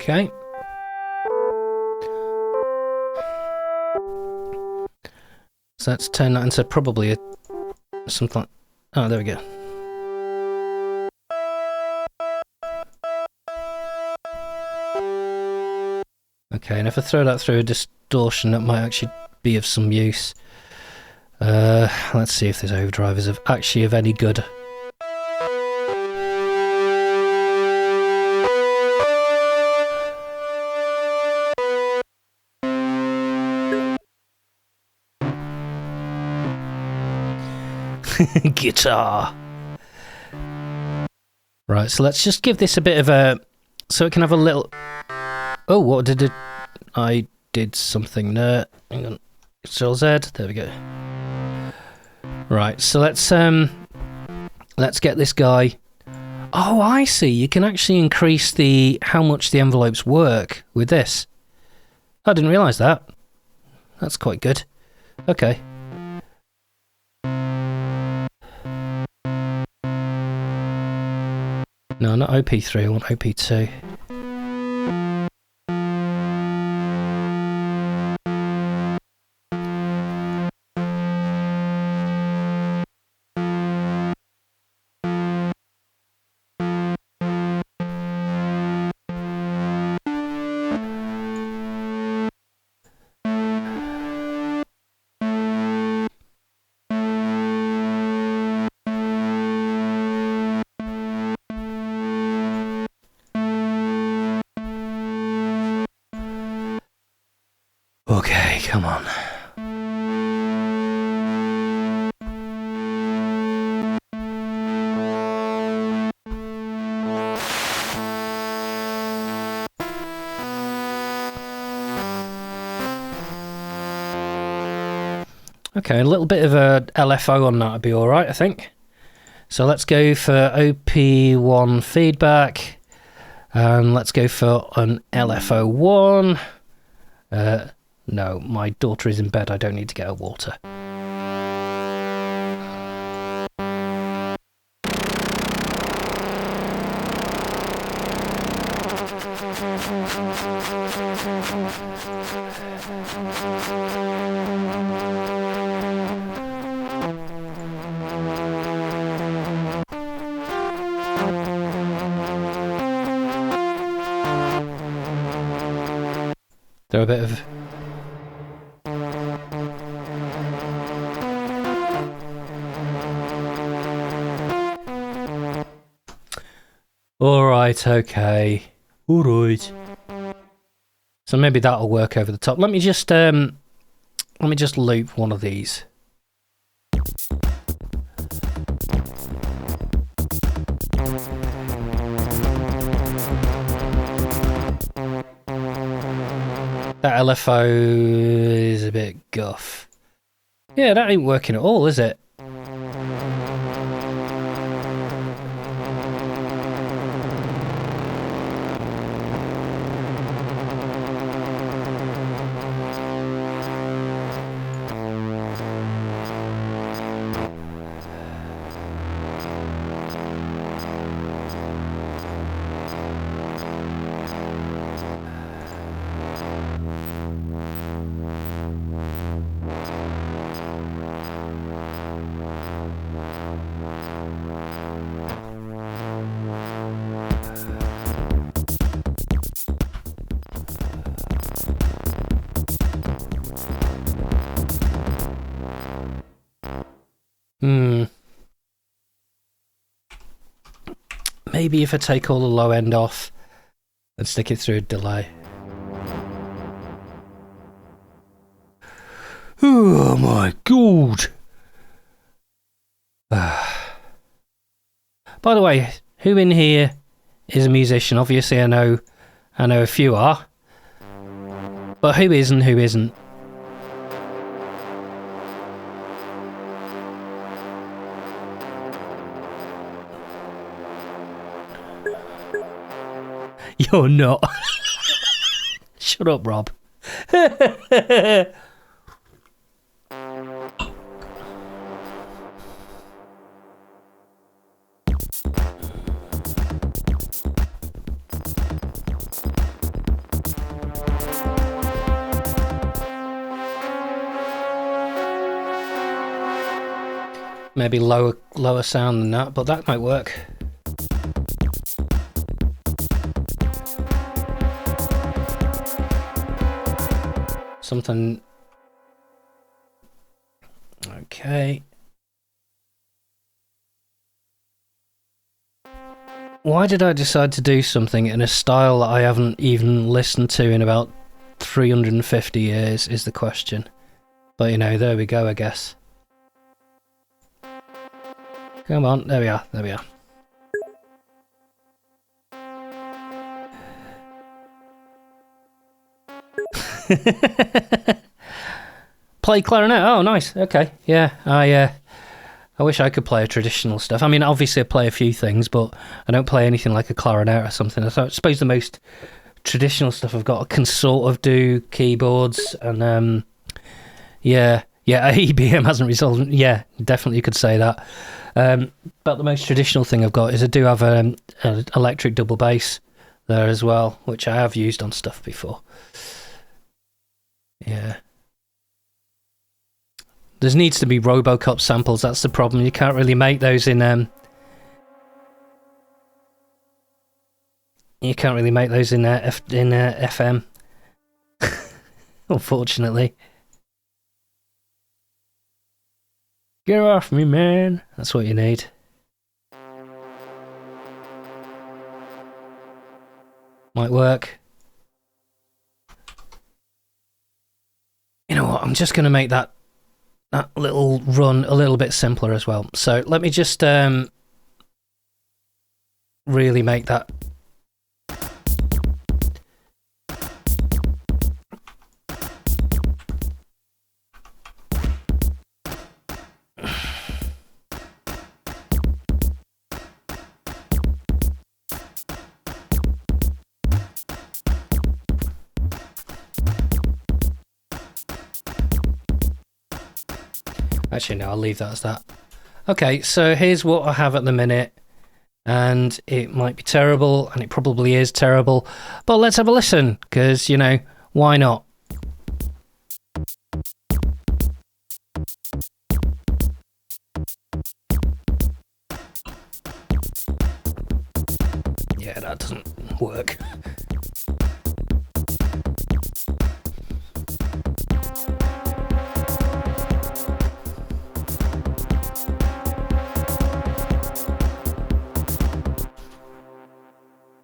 Okay. So let's turn that into probably a something like... Oh, there we go. Okay, and if I throw that through a distortion, that might actually be of some use. Let's see if this overdrive is actually of any good. Guitar. Right, so let's just give this a bit of a... So it can have a little... Oh, what did it... I did something there. Hang on. Control Z. There we go. Right, so let's get this guy... Oh, I see. You can actually increase the... how much the envelopes work with this. I didn't realise that. That's quite good. Okay. No, not OP3, I want OP2. Okay, come on. Okay, a little bit of a LFO on that would be alright, I think. So let's go for OP1 feedback. And let's go for an LFO1. No, my daughter is in bed. I don't need to get her water. They're a bit of... Alright, okay. Alright. So maybe that'll work over the top. Let me just loop one of these. That LFO is a bit guff. Yeah, that ain't working at all, is it? Maybe if I take all the low end off and stick it through a delay. Oh my god! By the way, who in here is a musician? Obviously I know a few are. But who isn't, who isn't? You're not. Shut up, Rob. Maybe lower sound than that, but that might work. Something. Okay. Why did I decide to do something in a style that I haven't even listened to in about 350 years is the question. But you know, there we go, I guess. Come on, there we are, there we are. Play clarinet. Oh, nice. Okay, yeah. I wish I could play traditional stuff. I mean, obviously I play a few things, but I don't play anything like a clarinet or something. I suppose the most traditional stuff I've got I can sort of do keyboards and yeah, EBM hasn't resolved. Yeah, definitely you could say that. But the most traditional thing I've got is I do have an electric double bass there as well, which I have used on stuff before. Yeah. There needs to be Robocop samples, that's the problem. You can't really make those in you can't really make those in FM. Unfortunately. Get off me, man. That's what you need. Might work. You know what? I'm just going to make that little run a little bit simpler as well. So let me just really make that. Actually, no, I'll leave that as that. Okay, so here's what I have at the minute. And it might be terrible, and it probably is terrible. But let's have a listen, because, you know, why not? Yeah, that doesn't work.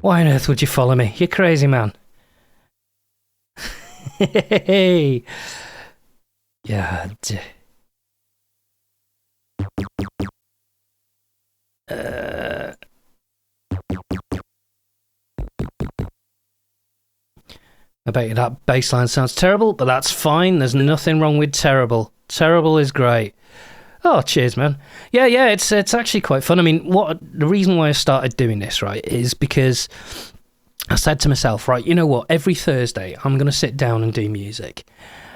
Why on earth would you follow me? You're crazy, man. Hey. Yeah. I bet you that bass line sounds terrible, but that's fine. There's nothing wrong with terrible. Terrible is great. Oh, cheers, man. Yeah, it's actually quite fun. I mean, the reason why I started doing this, right, is because I said to myself, right, you know what? Every Thursday, I'm going to sit down and do music.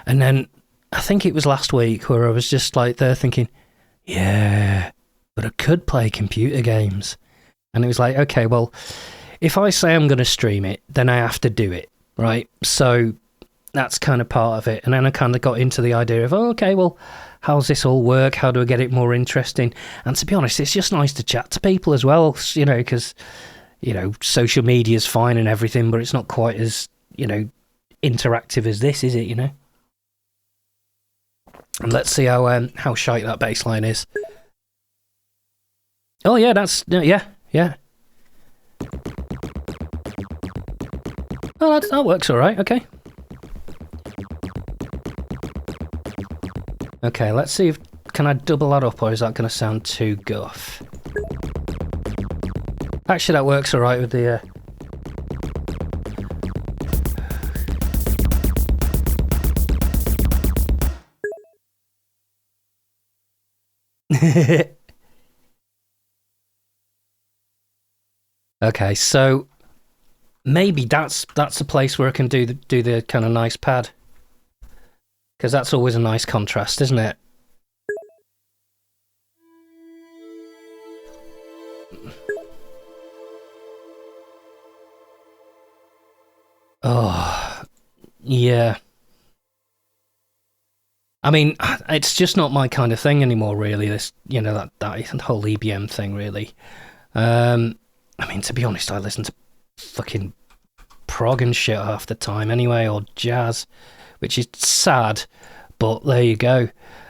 And then I think it was last week where I was just like there thinking, yeah, but I could play computer games. And it was like, okay, well, if I say I'm going to stream it, then I have to do it, right? So that's kind of part of it. And then I kind of got into the idea of, oh, okay, well, how's this all work? How do I get it more interesting? And to be honest, it's just nice to chat to people as well, you know, because, you know, social media is fine and everything, but it's not quite as, you know, interactive as this, is it, you know? And let's see how shite that bass line is. Oh, yeah, yeah. Oh, that works all right, okay. Okay, let's see if... Can I double that up, or is that going to sound too guff? Actually, that works all right with the... Okay, so maybe that's a place where I can do the kind of nice pad, because that's always a nice contrast, isn't it? Oh, yeah. I mean, it's just not my kind of thing anymore, really. This, you know, that whole EBM thing, really. I mean, to be honest, I listen to fucking prog and shit half the time anyway, or jazz, which is sad, but there you go.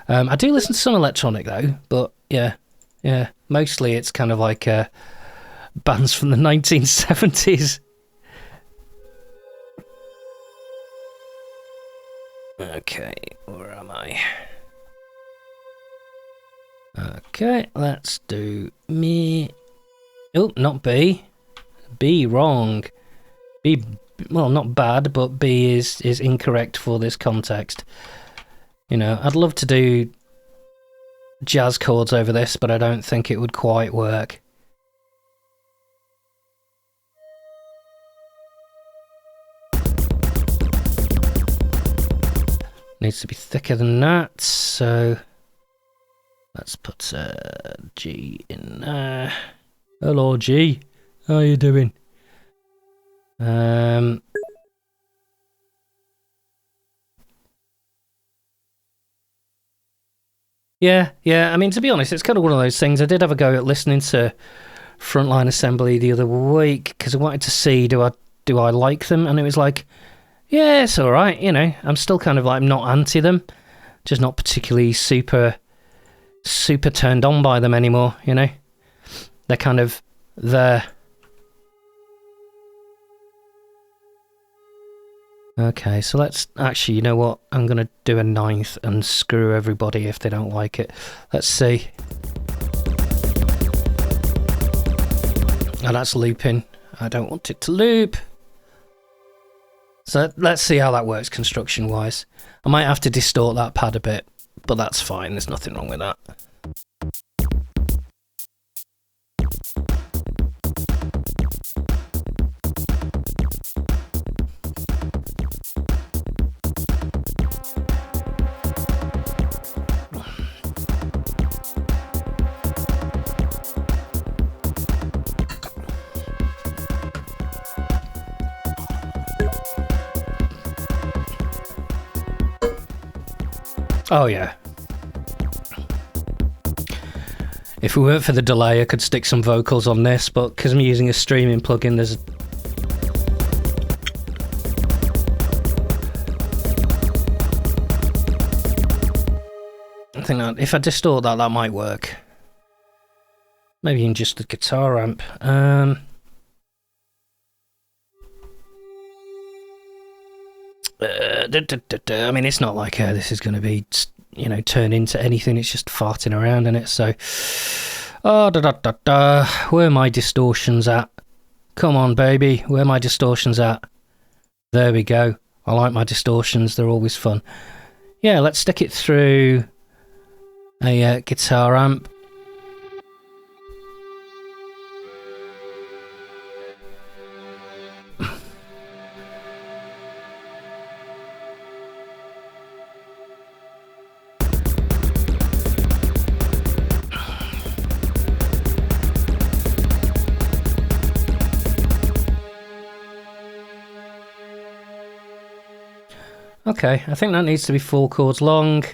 I do listen to some electronic though, but yeah, mostly it's kind of like bands from the 1970s. Okay, where am I? Okay, let's do me. Oh, not B. B, wrong. B, well, not bad, but B is incorrect for this context. You know, I'd love to do jazz chords over this, but I don't think it would quite work. Needs to be thicker than that, so let's put G in there. Hello, G. How you doing? Yeah. I mean, to be honest, it's kind of one of those things. I did have a go at listening to Frontline Assembly the other week because I wanted to see do I like them, and it was like, yeah, it's all right. You know, I'm still kind of like not anti them, just not particularly super turned on by them anymore. You know, they're kind of there. Okay, so let's actually, you know what? I'm going to do a 9th and screw everybody if they don't like it. Let's see. Oh, that's looping. I don't want it to loop. So let's see how that works construction-wise. I might have to distort that pad a bit, but that's fine. There's nothing wrong with that. Oh yeah. If it weren't for the delay, I could stick some vocals on this, but because I'm using a streaming plugin, there's... I think that if I distort that, that might work. Maybe in just the guitar amp. I mean, it's not like this is going to be, you know, turn into anything. It's just farting around in it. So, where are my distortions at? Come on, baby. Where are my distortions at? There we go. I like my distortions. They're always fun. Yeah, let's stick it through a guitar amp. Okay, I think that needs to be 4 chords long.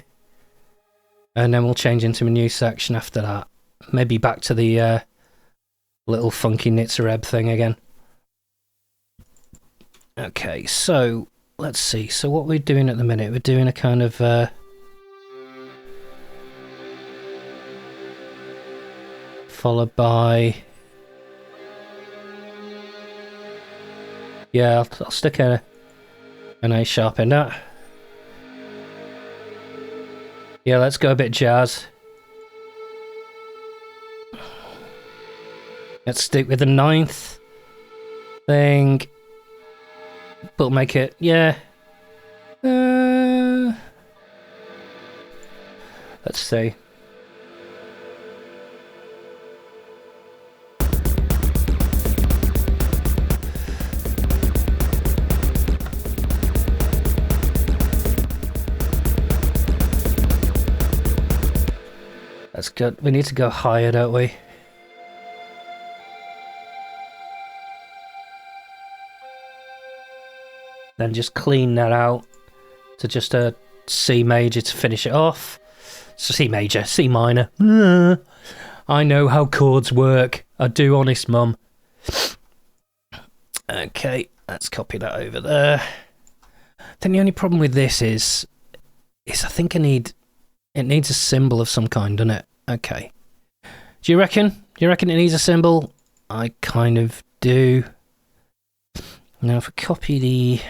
And then we'll change into a new section after that. Maybe back to the little funky Nitzareb thing again. Okay, so let's see. So what we're doing at the minute, we're doing a kind of followed by, yeah, I'll stick an A sharp in that. Yeah, let's go a bit jazz. Let's stick with the 9th thing, but make it, yeah. Let's see. That's good. We need to go higher, don't we? Then just clean that out to just a C major to finish it off. So C major, C minor. I know how chords work. I do, honest mum. Okay, let's copy that over there. Then the only problem with this is I think it needs a symbol of some kind, doesn't it? Okay. Do you reckon? Do you reckon it needs a symbol? I kind of do. Now if I copy the...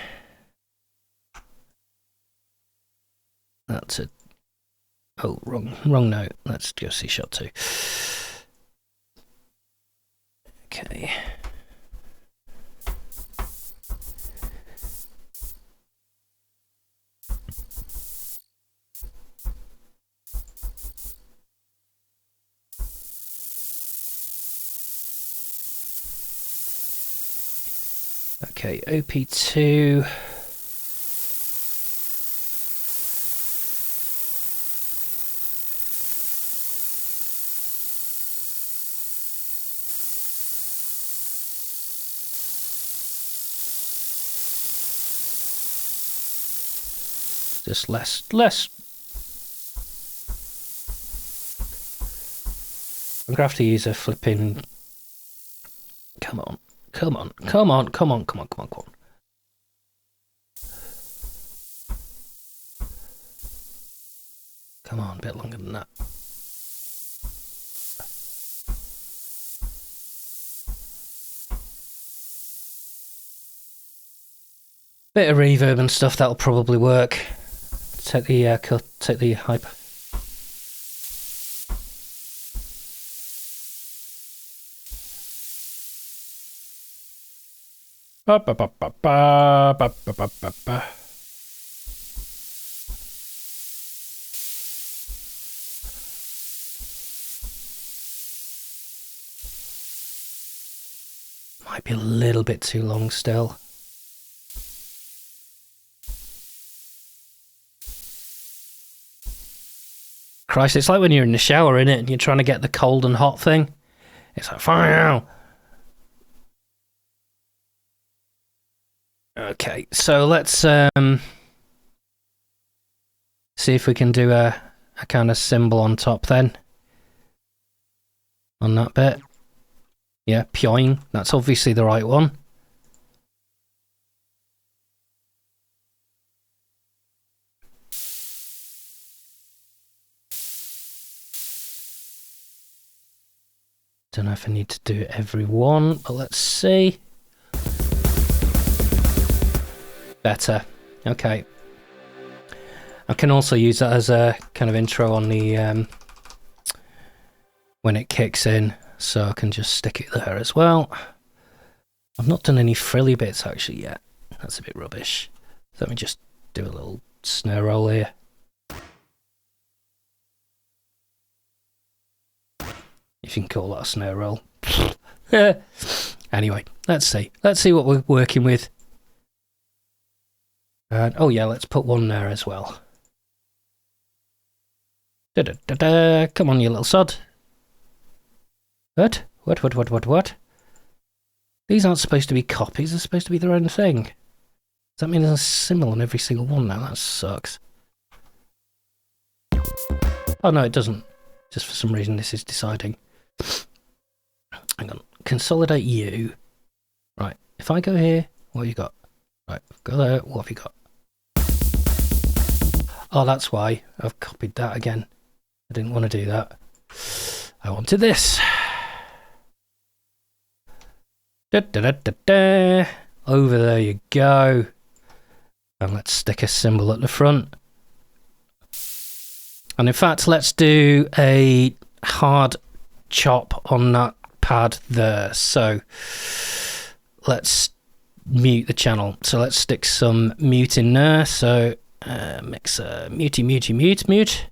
That's a... Oh, wrong note. Let's go C sharp 2. Okay. Okay, OP2. Just less. I'm gonna have to use a flipping. Come on. Come on. Come on, a bit longer than that. Bit of reverb and stuff, that'll probably work. Take the hyper. Might be a little bit too long still. Christ, it's like when you're in the shower, innit? And you're trying to get the cold and hot thing. It's like, fire. Okay, so let's see if we can do a kind of symbol on top then. On that bit. Yeah, pyoing. That's obviously the right one. Don't know if I need to do every one, but let's see. Better. Okay. I can also use that as a kind of intro on the when it kicks in, so I can just stick it there as well. I've not done any frilly bits actually yet. That's a bit rubbish. So let me just do a little snare roll here. If you can call that a snare roll. Anyway, let's see. Let's see what we're working with. Oh yeah, let's put one there as well. Da -da -da -da. Come on, you little sod. What? What? These aren't supposed to be copies, they're supposed to be their own thing. Does that mean there's a symbol on every single one now? That sucks. Oh no, it doesn't. Just for some reason this is deciding. Hang on. Consolidate you. Right. If I go here, what have you got? Right. Go there. What have you got? Oh, that's why I've copied that again. I didn't want to do that. I wanted this. Da, da, da, da, da. Over there you go. And let's stick a symbol at the front. And in fact, let's do a hard chop on that pad there. So let's mute the channel. So let's stick some mute in there. So mixer mutey mutey mute mute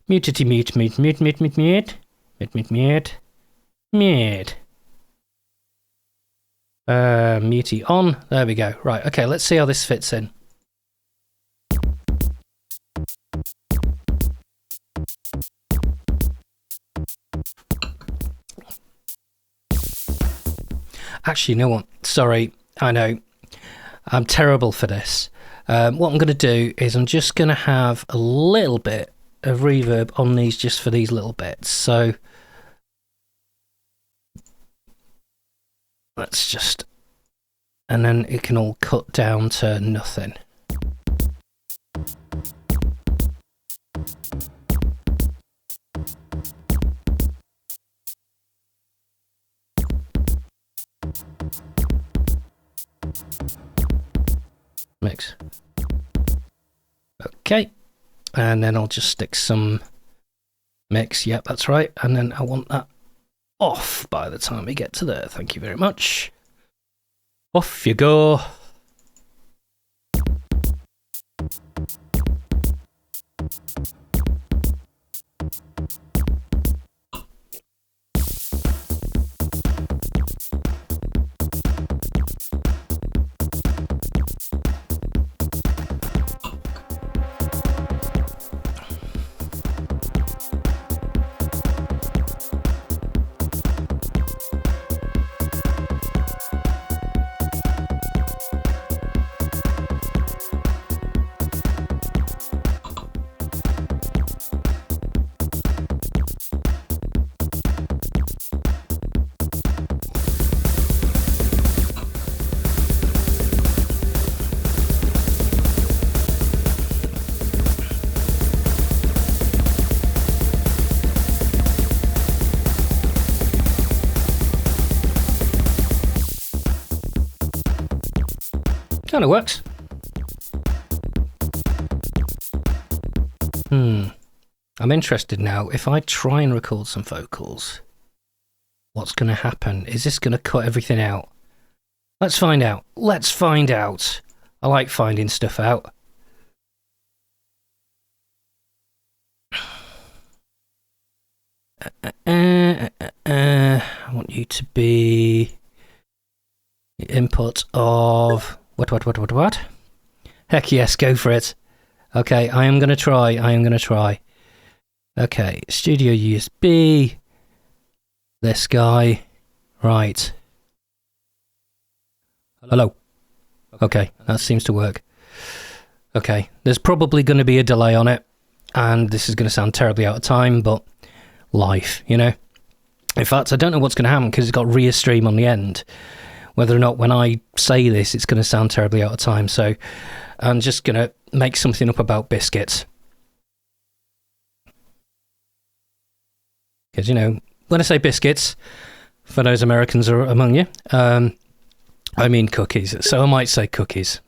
mutety mute mute mute mute mute mute mute mute mute mutey on. There we go. Right, okay, let's see how this fits in. Actually, you know what? Sorry, I know. I'm terrible for this. What I'm going to do is I'm just going to have a little bit of reverb on these just for these little bits. So let's just... And then it can all cut down to nothing. Mix. Okay, and then I'll just stick some mix. Yep, that's right. And then I want that off by the time we get to there. Thank you very much. Off you go. Kind of works. I'm interested now. If I try and record some vocals, what's going to happen? Is this going to cut everything out? Let's find out. Let's find out. I like finding stuff out. I want you to be the input of... What? Heck yes, go for it. Okay, I am going to try. Okay, Studio USB. This guy. Right. Hello. Okay, that seems to work. Okay, there's probably going to be a delay on it, and this is going to sound terribly out of time, but life, you know? In fact, I don't know what's going to happen because it's got rear stream on the end. Whether or not when I say this, it's going to sound terribly out of time. So I'm just going to make something up about biscuits. Because, you know, when I say biscuits, for those Americans are among you, I mean cookies. So I might say cookies.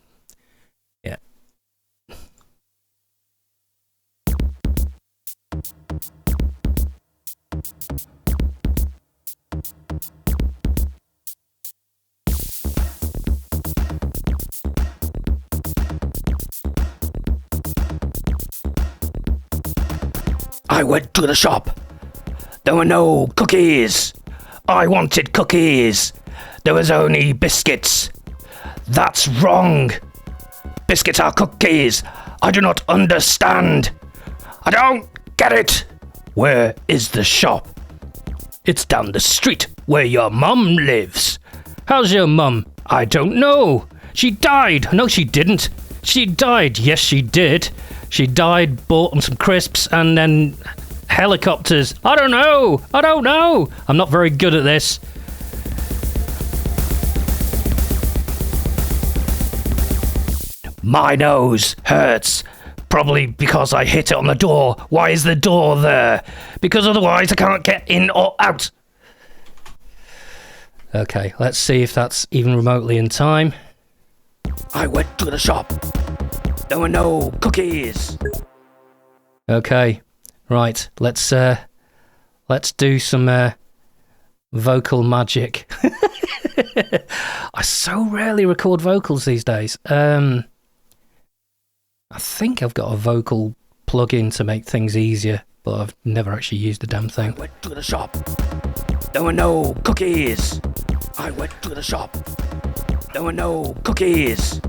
Yeah. I went to the shop. There were no cookies. I wanted cookies. There was only biscuits. That's wrong. Biscuits are cookies. I do not understand. I don't get it. Where is the shop? It's down the street where your mum lives. How's your mum? I don't know. She died. No, she didn't. She died. Yes, she did. She died, bought some crisps, and then helicopters. I don't know. I don't know. I'm not very good at this. My nose hurts. Probably because I hit it on the door. Why is the door there? Because otherwise I can't get in or out. Okay, let's see if that's even remotely in time. I went to the shop. There were no cookies. Okay, right. Let's do some vocal magic. I so rarely record vocals these days. I think I've got a vocal plug-in to make things easier, but I've never actually used the damn thing. I went to the shop. There were no cookies. I went to the shop. There were no cookies.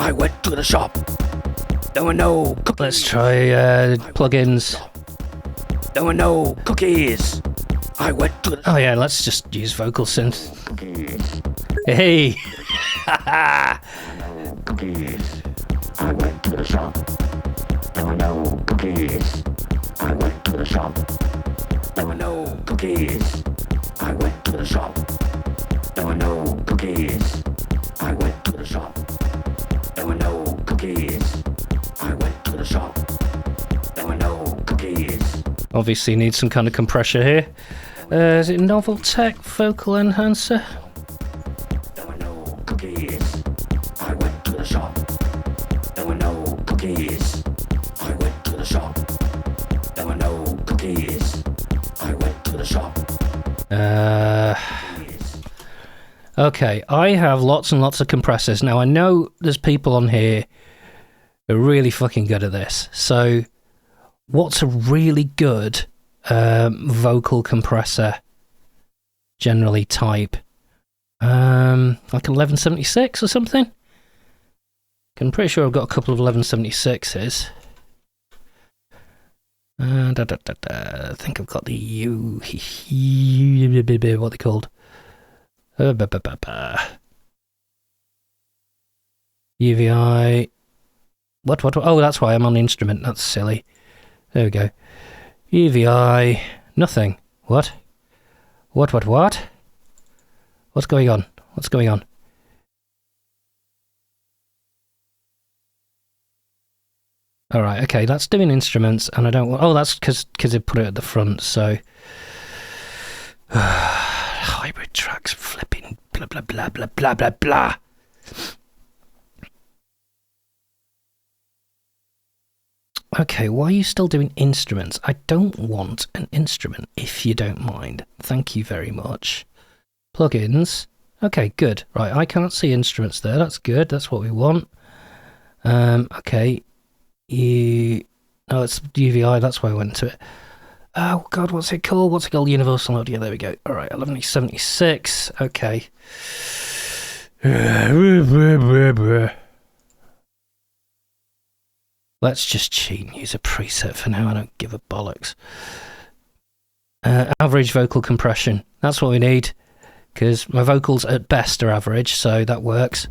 I went to the shop. There were no cookies. Let's try plugins. There were no cookies. I went to the shop. Oh yeah, let's just use vocal synth. Cookies. Hey. Cookies. I went to the shop. There were no cookies. I went to the shop. There were no cookies. I went to the shop. There were no cookies. I went to the shop. There were no cookies. I went to the shop. There were no cookies. Obviously need some kind of compressor here. Is it Novel Tech Vocal Enhancer? There were no cookies. I went to the shop. There were no cookies. I went to the shop. There were no cookies. I went to the shop. Okay, I have lots and lots of compressors. Now, I know there's people on here who are really fucking good at this. So, what's a really good vocal compressor generally type? Like an 1176 or something? I'm pretty sure I've got a couple of 1176s. I think I've got the what are they called? UVI. What? Oh, that's why I'm on the instrument. That's silly. There we go. UVI. Nothing. What? What? What's going on? What's going on? Alright, okay, that's doing instruments, and I don't want... Oh, that's because they put it at the front, so... Hybrid tracks, flipping, blah, blah, blah, blah, blah, blah, blah. Okay, why are you still doing instruments? I don't want an instrument, if you don't mind. Thank you very much. Plugins. Okay, good. Right, I can't see instruments there. That's good. That's what we want. Okay. Oh, it's UVI. That's why I went to it. Oh, God, what's it called? What's it called? Universal Audio. There we go. All right, 1176. Okay. Let's just cheat and use a preset for now. I don't give a bollocks. Average vocal compression. That's what we need. Because my vocals at best are average, so that works.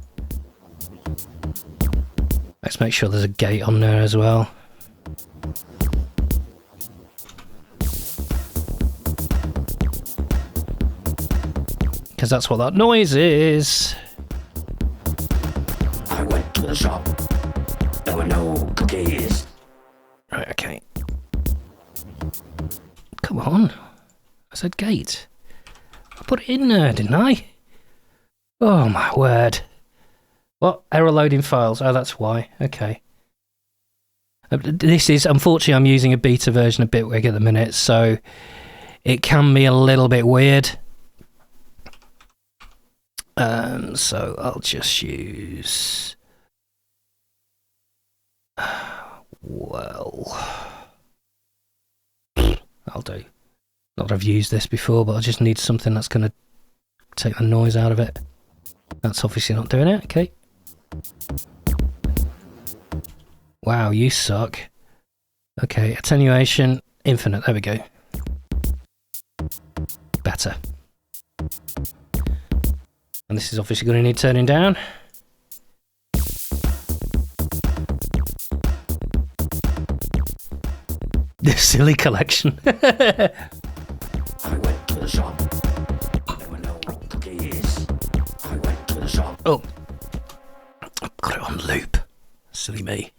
Let's make sure there's a gate on there as well. Because that's what that noise is. I went to the shop. There were no cookies. Right, okay. Come on. I said gate. I put it in there, didn't I? Oh my word. What? Error loading files. Oh, that's why. Okay. This is, unfortunately, I'm using a beta version of Bitwig at the minute, so it can be a little bit weird. So I'll just use... Well... I'll do. Not that I've used this before, but I just need something that's going to take the noise out of it. That's obviously not doing it. Okay. Wow, you suck. Okay, attenuation, infinite. There we go. Better. And this is obviously going to need turning down. This silly collection. I went to the shop. There were no cookies. I went to the shop. Oh, I've got it on loop. Silly me.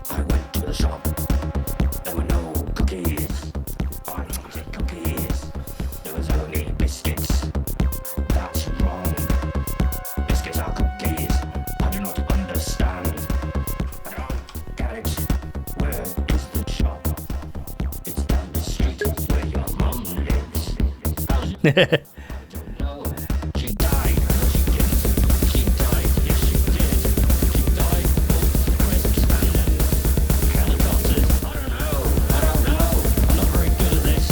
I went to the shop. There were no cookies. I wanted cookies. There was only biscuits. That's wrong. Biscuits are cookies. I do not understand. I don't get it. Where is the shop? It's down the street where your mum lives. How's your I don't know. She died. No, she didn't. She died. Yes, she did. She died. Both crisps and then helicopters. I don't know. I'm not very good at this.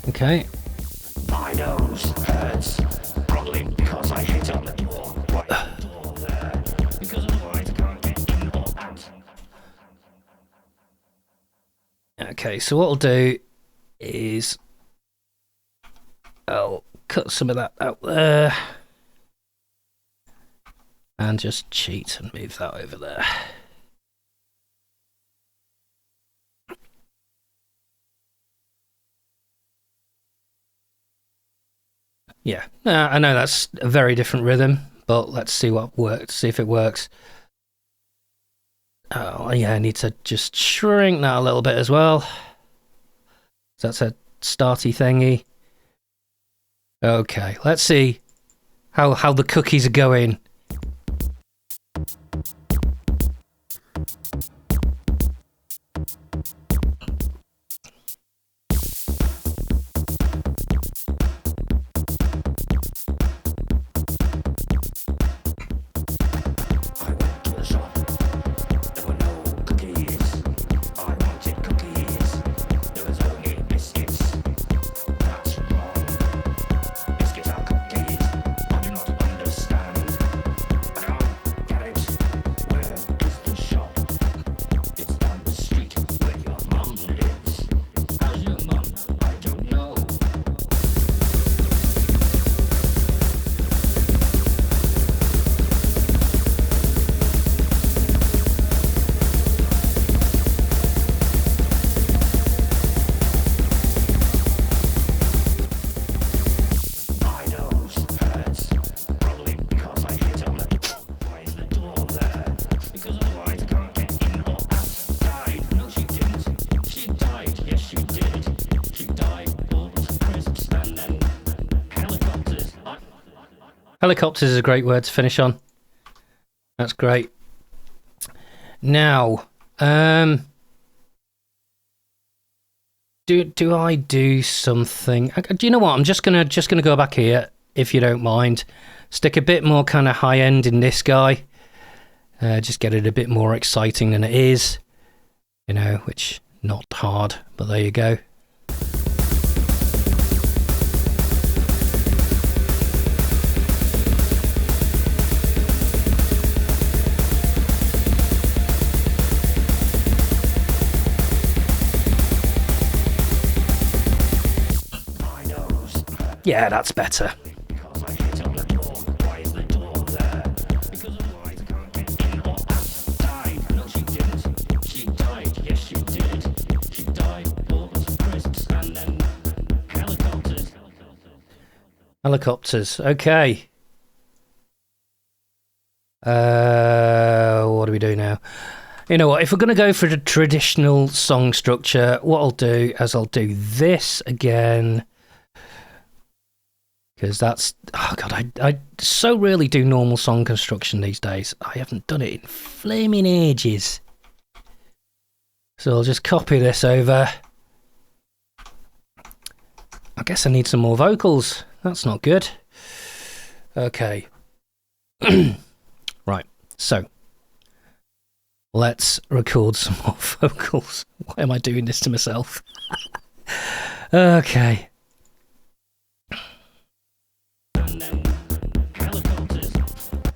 Okay. My nose hurts. Probably because I hit on the door. Why is the door there? Because otherwise I can't get in or out. Okay, so what I'll do is I'll cut some of that out there and just cheat and move that over there. Yeah, I know that's a very different rhythm, but let's see what works, see if it works. Oh, yeah, I need to just shrink that a little bit as well. So that's a starty thingy. Okay, let's see how the cookies are going. I went to the shop. There were no cookies. I wanted cookies. There was only biscuits. That's wrong. Biscuits are cookies. I do not understand. I don't get it. Where is the shop? It's down the street where your mum lives. How's your mum? I don't know. My nose hurts. Probably because I hit on the door. Why is the door there? Because otherwise I can't get in or out. Died. No, she didn't. She died. Yes, she did. She died. Bought crisps and then helicopters. Helicopters is a great word to finish on. That's great. Now, do I do something? Do you know what? I'm just gonna go back here, if you don't mind. Stick a bit more kind of high end in this guy. Just get it a bit more exciting than it is. You know, which not hard, but there you go. My nose hurts. Yeah, that's better. Because I hit on the door. Why is the door there? Because otherwise I can't get in or out. Died. No, she didn't. She died. Yes, she did. She died. Bought crisps and then helicopters. Helicopters. Okay. What do we do now? You know what? If we're going to go for the traditional song structure, what I'll do is I'll do this again. Because that's... Oh, God, I so rarely do normal song construction these days. I haven't done it in flaming ages. So I'll just copy this over. I guess I need some more vocals. That's not good. Okay. Right, so let's record some more vocals. Why am I doing this to myself? Okay.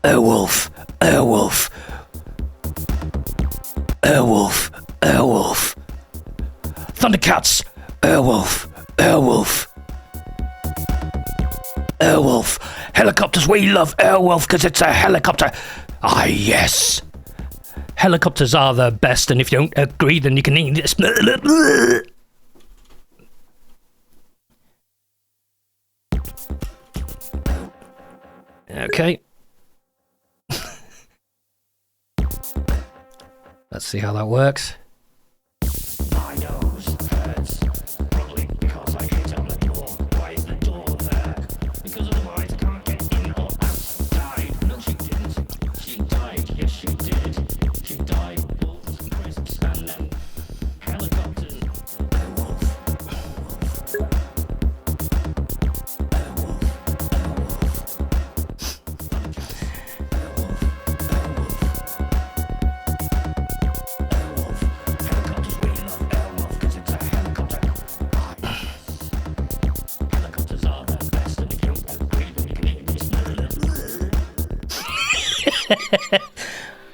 Airwolf, Airwolf, Airwolf, Airwolf, Thundercats, Airwolf, Airwolf, Airwolf, helicopters, we love Airwolf because it's a helicopter. Ah, yes. Helicopters are the best, and if you don't agree, then you can eat this. Okay. Let's see how that works. My nose hurts, probably because I hit on the door. Why is the door there? Because otherwise I can't get in or out. Died. No, she didn't. She died. Yes, she did. She died. Wolves and crisps and then helicopters. Airwolf. Helicopters, we love Airwolf because it's a helicopter. Ah, yes. Helicopters are the best, and if you don't agree, then you can eat this.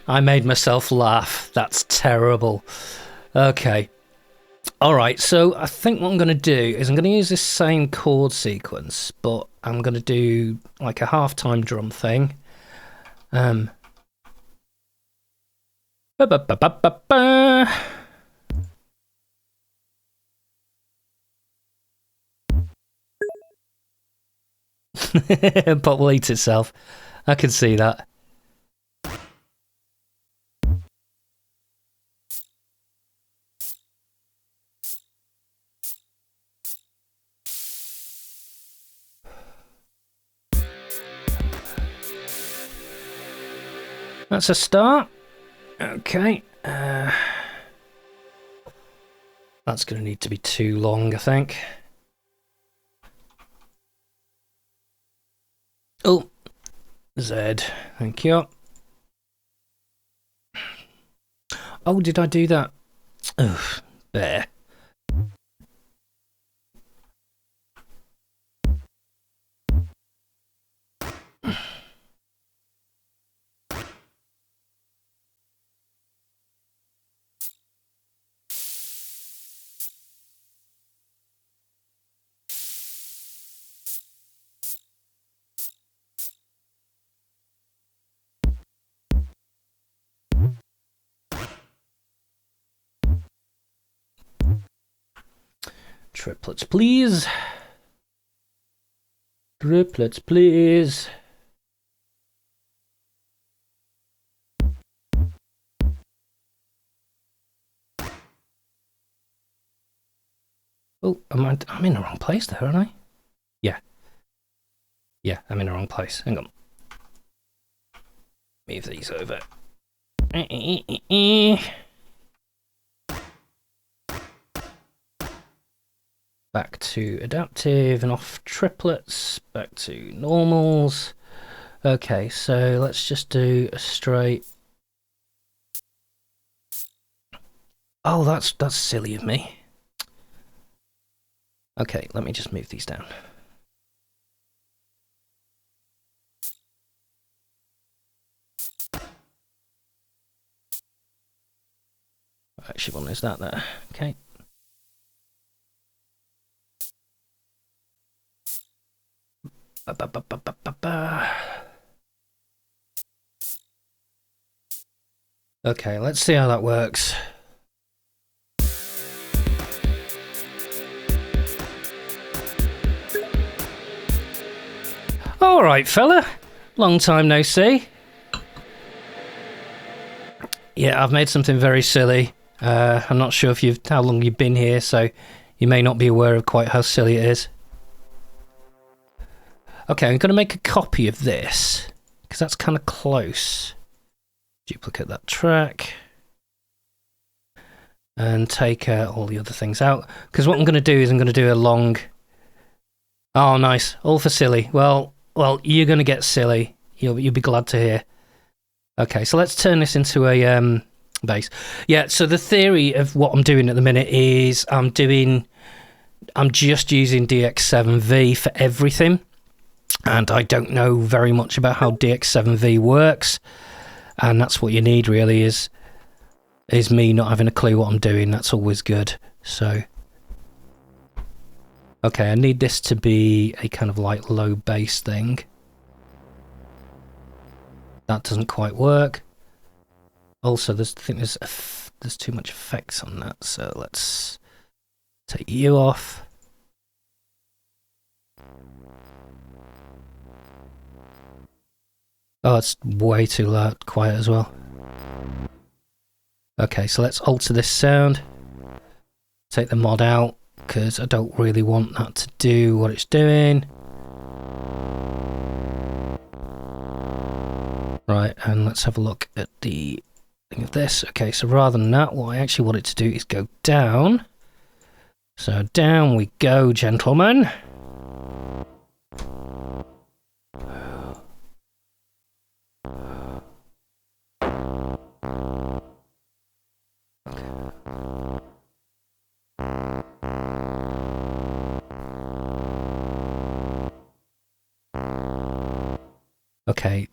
I made myself laugh. That's terrible. Okay. Alright, so I think what I'm going to do is I'm going to use this same chord sequence, but I'm going to do like a halftime drum thing. Ba-ba-ba-ba-ba-ba. Pot will eat itself. I can see that. That's a start. Okay. That's going to need to be too long, I think. Oh, Z. Thank you. Oh, did I do that? Ugh, there. Triplets, please. Triplets, please. Oh, I'm in the wrong place there, aren't I? Yeah. Yeah, I'm in the wrong place. Hang on. Move these over. Back to adaptive and off triplets. Back to normals. Okay, so let's just do a straight. Oh, that's silly of me. Okay, let me just move these down. Actually, one is that there. Okay. Okay, let's see how that works. All right, fella. Long time no see. Yeah, I've made something very silly. I'm not sure how long you've been here, so you may not be aware of quite how silly it is. Okay, I'm going to make a copy of this, because that's kind of close. Duplicate that track. and take all the other things out. Because what I'm going to do is I'm going to do a long... Oh, nice. All for silly. Well, you're going to get silly. You'll be glad to hear. Okay, so let's turn this into a bass. Yeah, so the theory of what I'm doing at the minute is I'm just using DX7V for everything. And I don't know very much about how DX7V works. And that's what you need, really, is me not having a clue what I'm doing. That's always good. So... Okay, I need this to be a kind of like low bass thing. That doesn't quite work. Also, I think there's too much effects on that, so let's take you off. Oh, it's way too loud, quiet as well. Okay, so let's alter this sound. Take the mod out, because I don't really want that to do what it's doing. Right, and let's have a look at the thing of this. Okay, so rather than that, what I actually want it to do is go down. So down we go, gentlemen. Okay,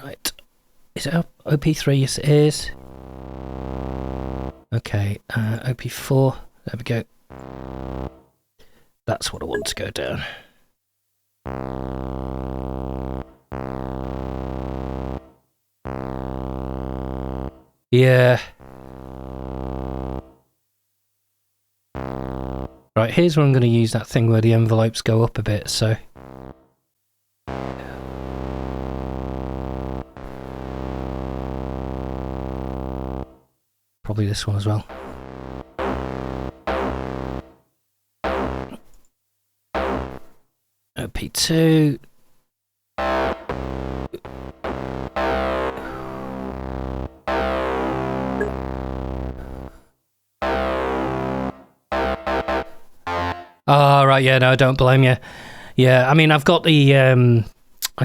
right. Is it OP3? Yes, it is. Okay, OP4. There we go. That's what I want to go down. Yeah. Right, here's where I'm going to use that thing where the envelopes go up a bit, so... Probably this one as well. OP2. Oh, right, yeah, no, don't blame you. Yeah, I mean, I've got the, I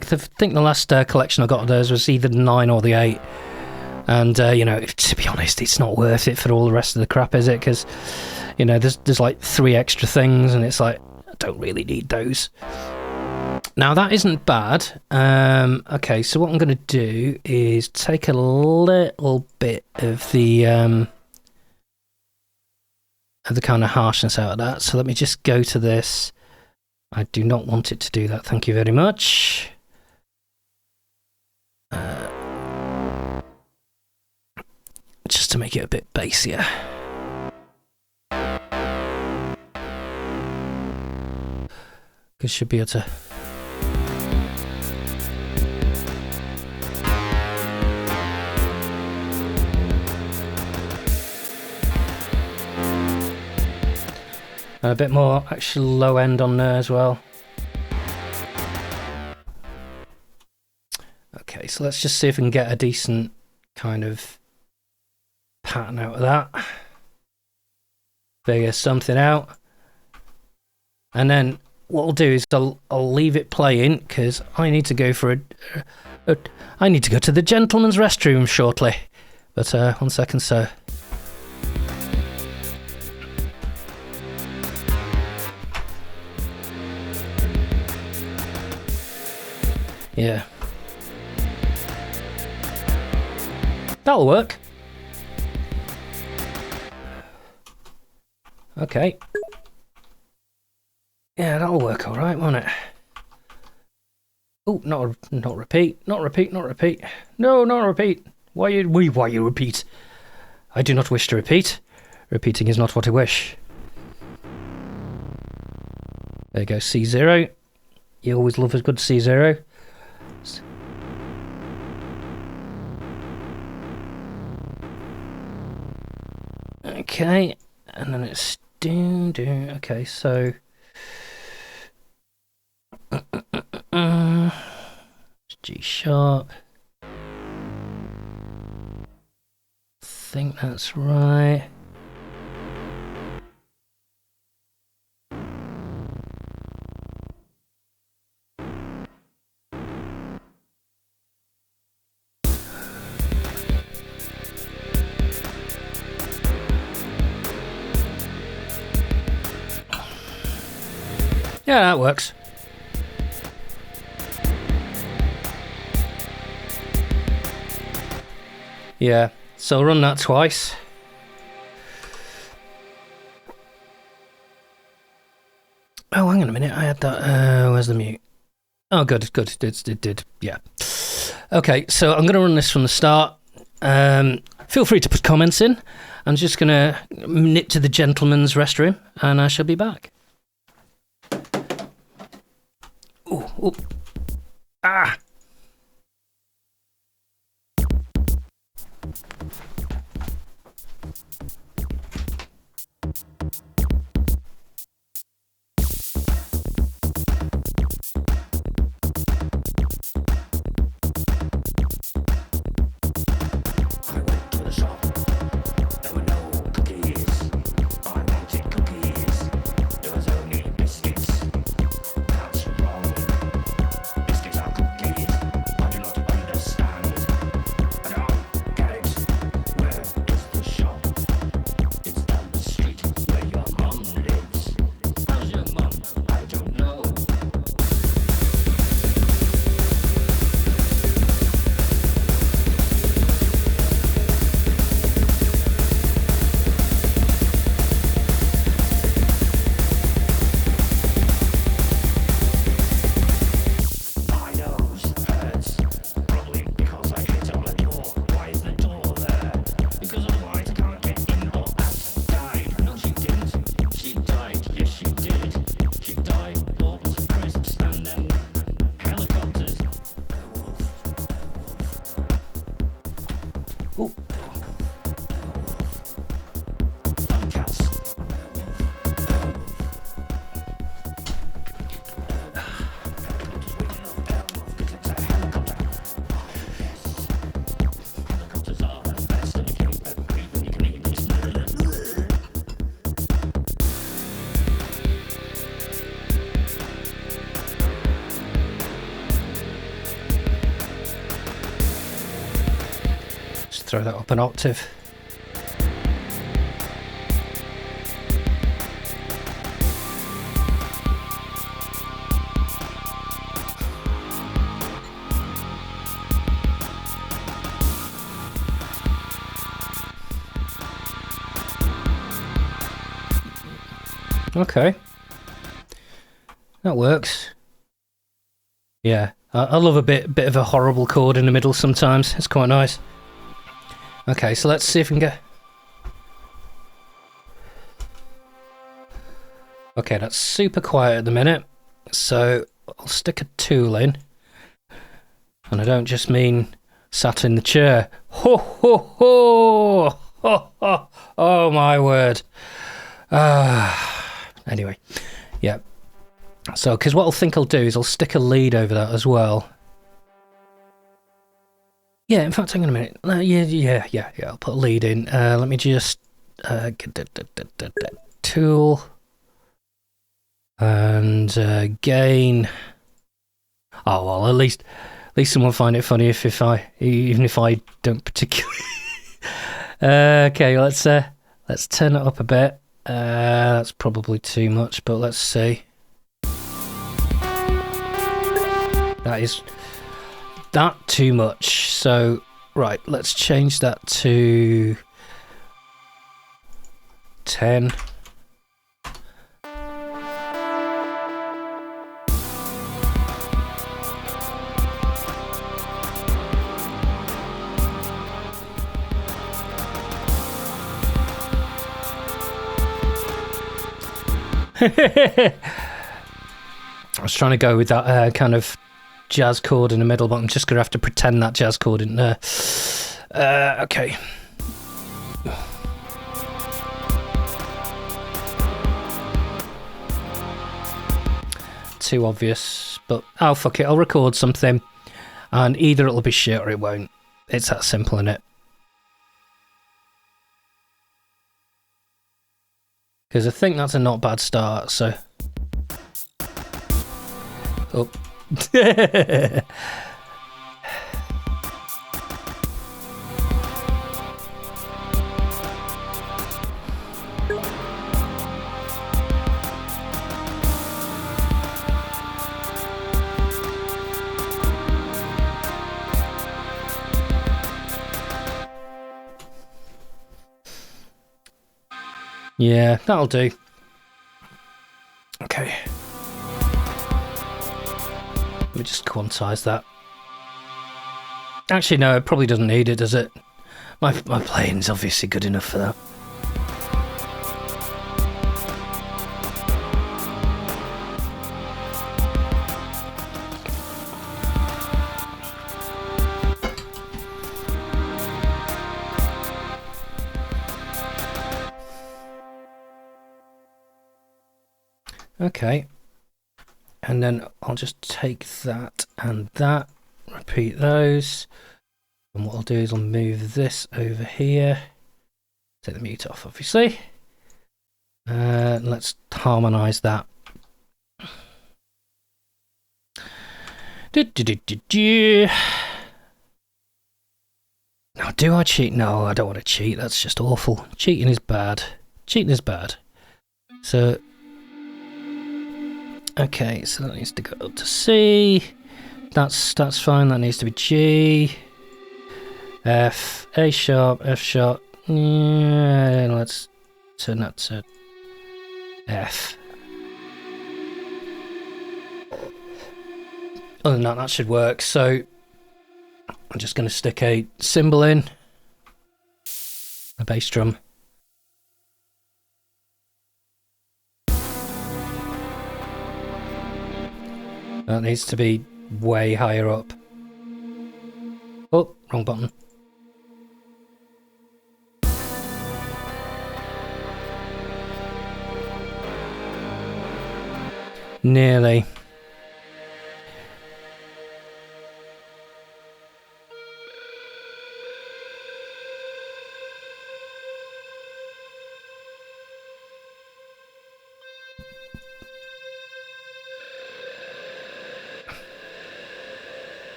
think the last collection I got of theirs was either the 9 or the 8. And, you know, to be honest, it's not worth it for all the rest of the crap, is it? Because, you know, there's like 3 extra things, and it's like, I don't really need those. Now, that isn't bad. Okay, so what I'm going to do is take a little bit of the kind of harshness out of that. So let me just go to this. I do not want it to do that. Thank you very much. Just to make it a bit bassier. Because should be able to... A bit more actual low end on there as well. Okay, so let's just see if we can get a decent kind of pattern out of that. Figure something out. And then what I'll do is I'll leave it playing because I need to go for I need to go to the gentleman's restroom shortly. But 1 second, sir. Yeah. That'll work. Okay. Yeah, that'll work all right, won't it? Oh, not repeat. Not repeat. No, not repeat. Why you repeat? I do not wish to repeat. Repeating is not what I wish. There you go, C0. You always love a good C0. Okay, and then it's do. Okay, so G sharp. I think that's right. Yeah, that works. Yeah, so I'll run that twice. Oh, hang on a minute. I had that. Where's the mute? Oh, good. It did. Yeah. Okay, so I'm going to run this from the start. Feel free to put comments in. I'm just going to nip to the gentleman's restroom, and I shall be back. Ooh. Ah! Throw that up an octave. Okay, that works. Yeah, I love a bit of a horrible chord in the middle sometimes. It's quite nice. Okay, so let's see if we can get... Okay, that's super quiet at the minute, so I'll stick a tool in. And I don't just mean sat in the chair. Ho, ho, ho! Ho, ho. Oh, my word. Anyway, yeah. So, because what I think I'll do is I'll stick a lead over that as well. Yeah, in fact, hang on a minute. Yeah, I'll put a lead in. Let me just get that tool and gain. Oh well, at least someone find it funny even if I don't particularly. Okay, let's turn it up a bit. That's probably too much, but let's see. That is too much. So right, let's change that to 10. I was trying to go with that kind of jazz chord in the middle, but I'm just gonna have to pretend that jazz chord isn't there. Okay. Too obvious, but oh fuck it, I'll record something and either it'll be shit or it won't. It's that simple, innit? Because I think that's a not bad start, so... Oh. Yeah, that'll do. Okay. Let me just quantize that. Actually, no, it probably doesn't need it, does it? My playing's obviously good enough for that. Okay, and then I'll just take that and that, repeat those, and what I'll do is I'll move this over here, take the mute off obviously, let's harmonise that. Now do I cheat? No, I don't want to cheat, that's just awful. Cheating is bad. Cheating is bad. So okay, so that needs to go up to C. That's fine. That needs to be G, F, A sharp, F sharp. Yeah, let's turn that to F. Other than that, that should work. So I'm just going to stick a cymbal in, a bass drum. That needs to be way higher up. Oh, wrong button. Nearly.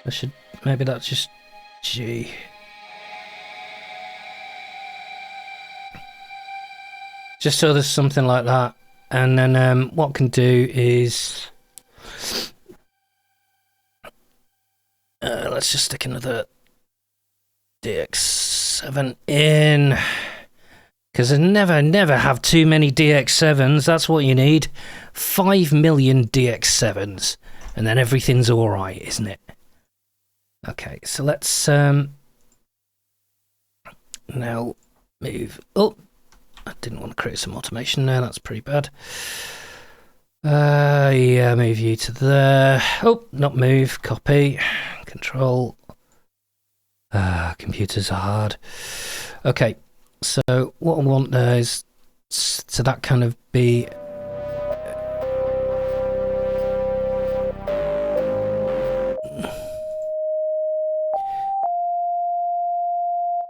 I should, maybe that's just G. Just so there's something like that. And then what I can do is let's just stick another DX7 in, because I never have too many DX7s. That's what you need. 5 million DX7s, and then everything's all right, isn't it? Okay, so let's now move. Oh, I didn't want to create some automation there. That's pretty bad. Yeah, move you to there. Oh, not move. Copy. Control. Computers are hard. Okay, so what I want there is to that kind of be.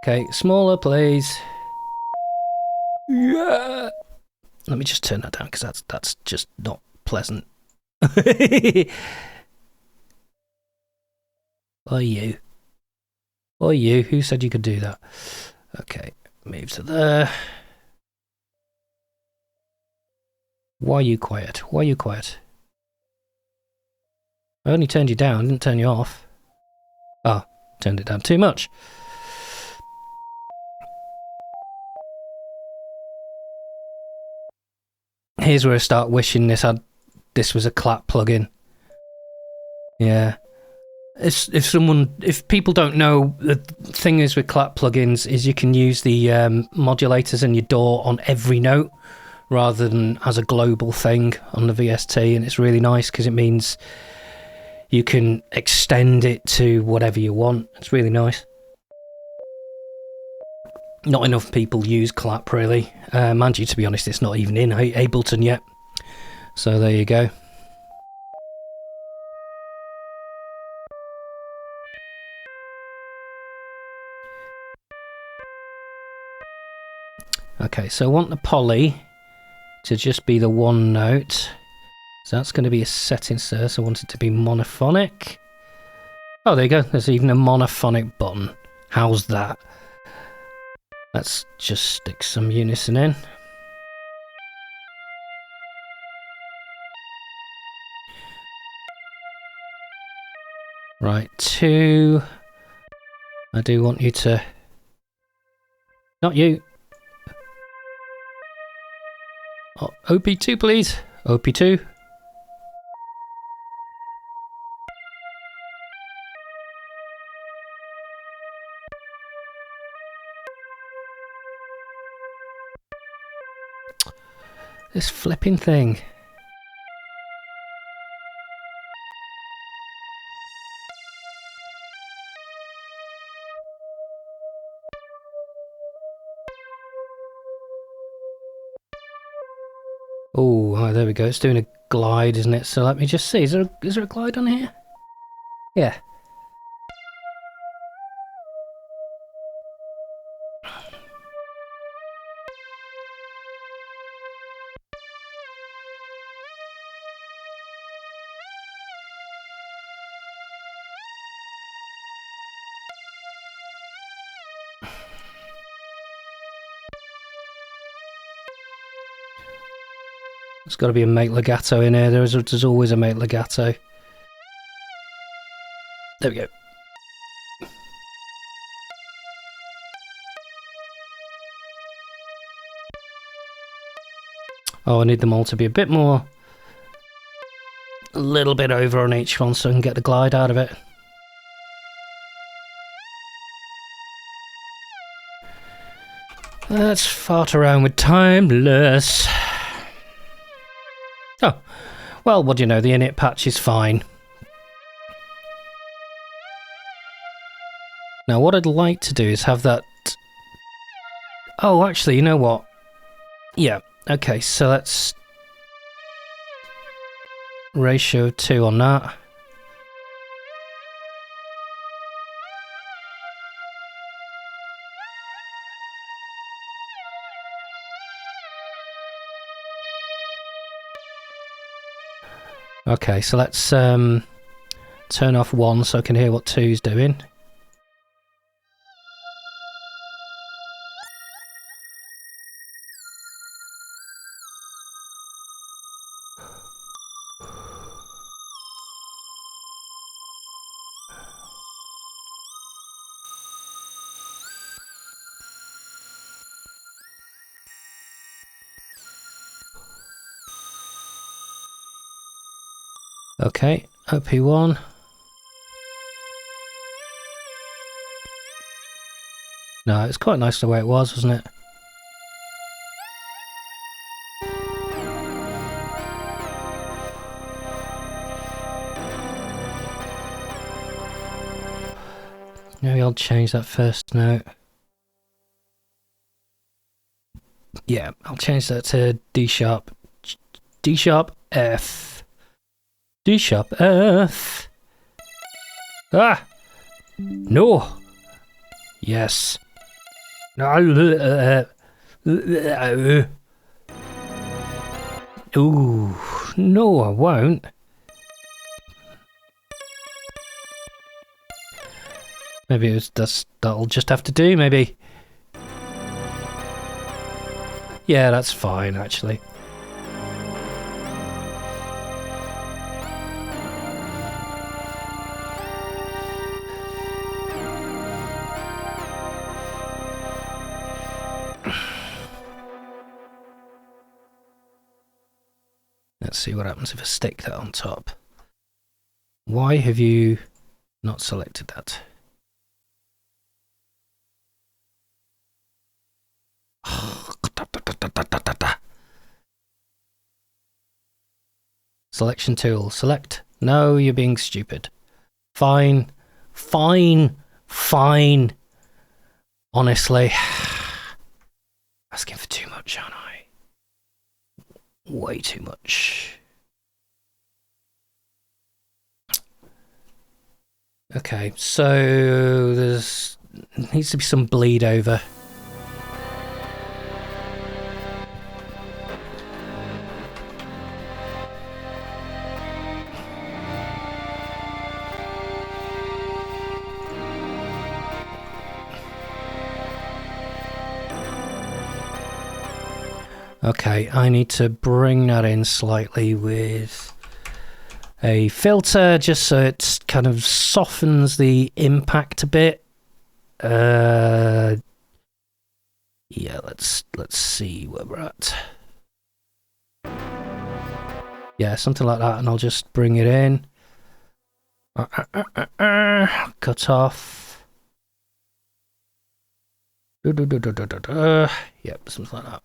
Okay, smaller, please. Yeah. Let me just turn that down because that's just not pleasant. Or you? Or you? Who said you could do that? Okay, move to there. Why are you quiet? Why are you quiet? I only turned you down, didn't turn you off. Ah, turned it down too much. Here's where I start wishing this was a clap plugin. Yeah. If people don't know, the thing is with clap plugins is you can use the modulators in your DAW on every note rather than as a global thing on the VST, and it's really nice because it means you can extend it to whatever you want. It's really nice. Not enough people use clap, really. Mind you, to be honest, it's not even in Ableton yet. So there you go. Okay, so I want the poly to just be the one note. So that's going to be a setting, sir. So I want it to be monophonic. Oh, there you go. There's even a monophonic button. How's that? Let's just stick some unison in. Right, 2. I do want you to... Not you. Oh, OP2, please. OP2. This flipping thing. Oh, there we go. It's doing a glide, isn't it? So let me just see. Is there a glide on here? Yeah. There's got to be a mate legato in here. There's always a mate legato. There we go. Oh, I need them all to be a bit more... A little bit over on each one so I can get the glide out of it. Let's fart around with Timeless. Oh, well, what do you know, the init patch is fine. Now, what I'd like to do is have that... Oh, actually, you know what? Yeah, okay, so let's... Ratio 2 on that. Okay, so let's turn off 1 so I can hear what 2's doing. Okay, OP1. No, it's quite nice the way it was, wasn't it? Maybe I'll change that first note. Yeah, I'll change that to D sharp. D sharp F. D sharp F. Ah! No! Yes. Ooh, no, I won't. Maybe that'll just have to do, maybe. Yeah, that's fine, actually. Let's see what happens if I stick that on top. Why have you not selected that? Selection tool. Select. No, you're being stupid. Fine. Fine. Fine. Honestly. Asking for too much, aren't I? Way too much. Okay, so needs to be some bleed over. Okay, I need to bring that in slightly with a filter just so it kind of softens the impact a bit. Yeah, let's see where we're at. Yeah, something like that, and I'll just bring it in. Cut off. Yep, something like that.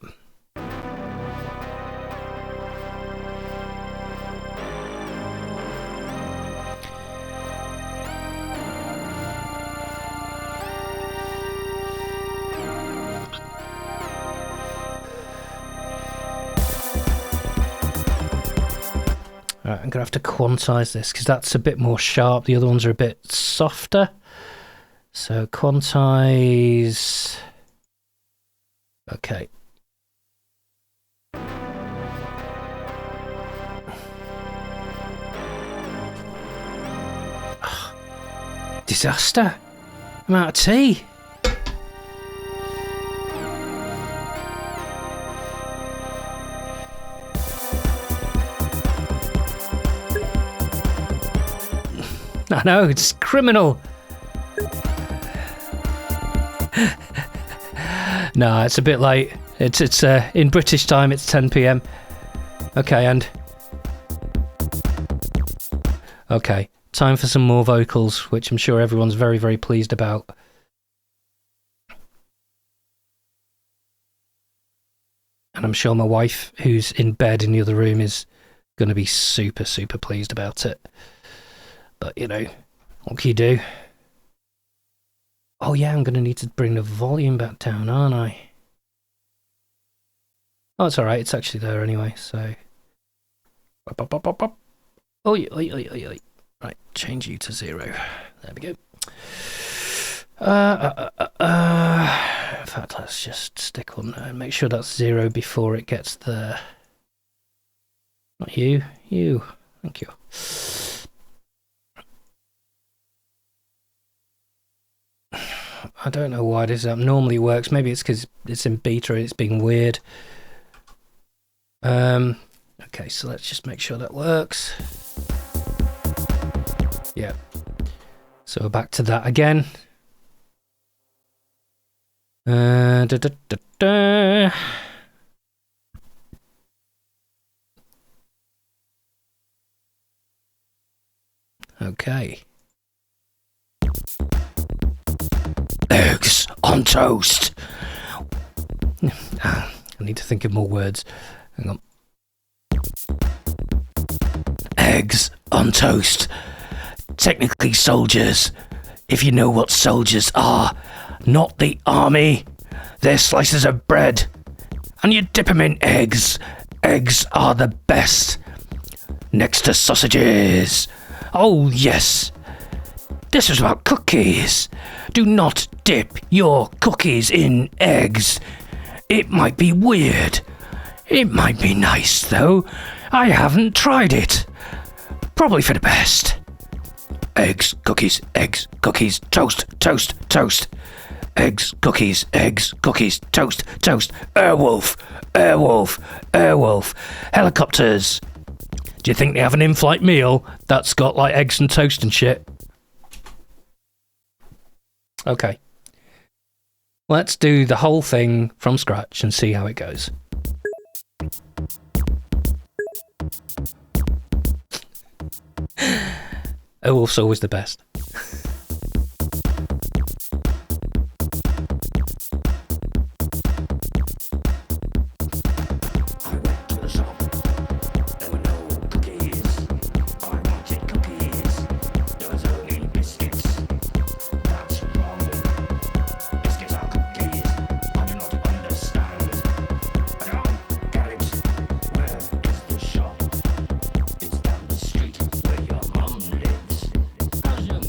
Right, I'm going to have to quantize this because that's a bit more sharp. The other ones are a bit softer. So quantize. Okay. Ugh. Disaster. I'm out of tea. I know, it's criminal. No, it's a bit late. It's in British time, it's 10 PM. Okay, and... Okay, time for some more vocals, which I'm sure everyone's very, very pleased about. And I'm sure my wife, who's in bed in the other room, is going to be super, super pleased about it. But, you know, what can you do? Oh yeah, I'm going to need to bring the volume back down, aren't I? Oh, it's alright, it's actually there anyway, so... Oi, oi, oi, oi, oi. Right, change you to 0. There we go. In fact, let's just stick on there and make sure that's 0 before it gets there. Not you, you. Thank you. I don't know why this normally works. Maybe it's because it's in beta and it's being weird. Okay, so let's just make sure that works. Yeah. So we're back to that again. Okay. Eggs on toast. I need to think of more words. Hang on. Eggs on toast. Technically soldiers, if you know what soldiers are. Not the army. They're slices of bread. And you dip them in eggs. Eggs are the best. Next to sausages. Oh yes. This is about cookies. Do not dip your cookies in eggs. It might be weird. It might be nice though. I haven't tried it. Probably for the best. Eggs, cookies, toast, toast, toast. Eggs, cookies, toast, toast. Airwolf, airwolf, airwolf. Helicopters. Do you think they have an in-flight meal that's got like eggs and toast and shit? Okay. Let's do the whole thing from scratch and see how it goes. Airwolf's always the best. It's down the street where your mum lives. How's your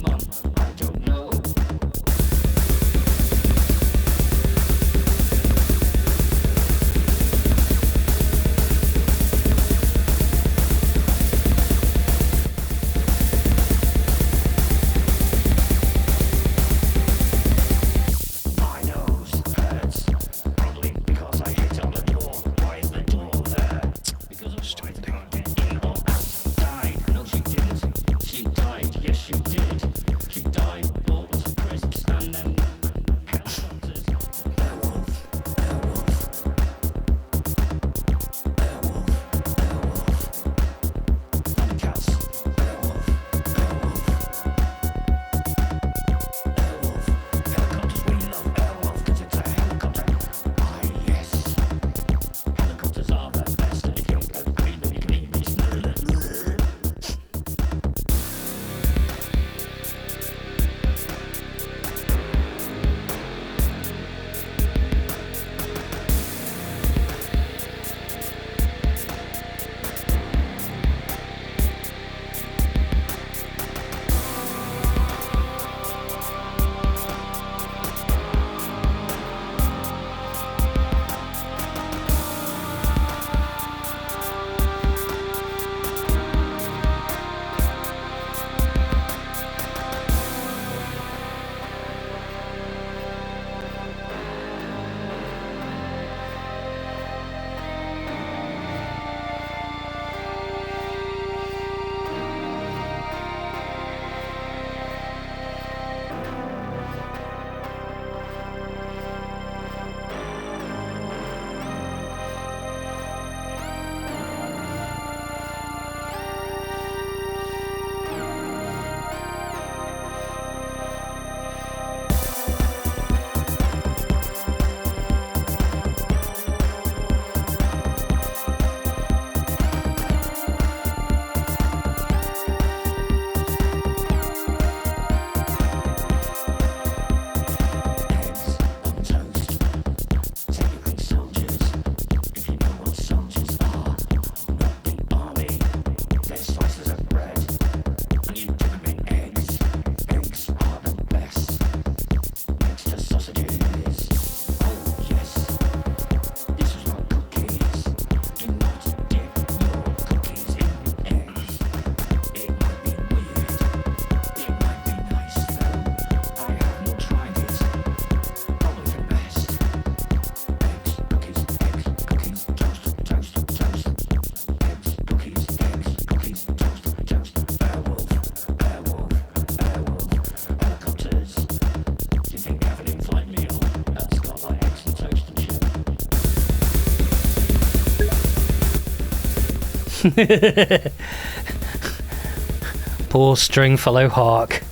Poor Stringfellow Hawk.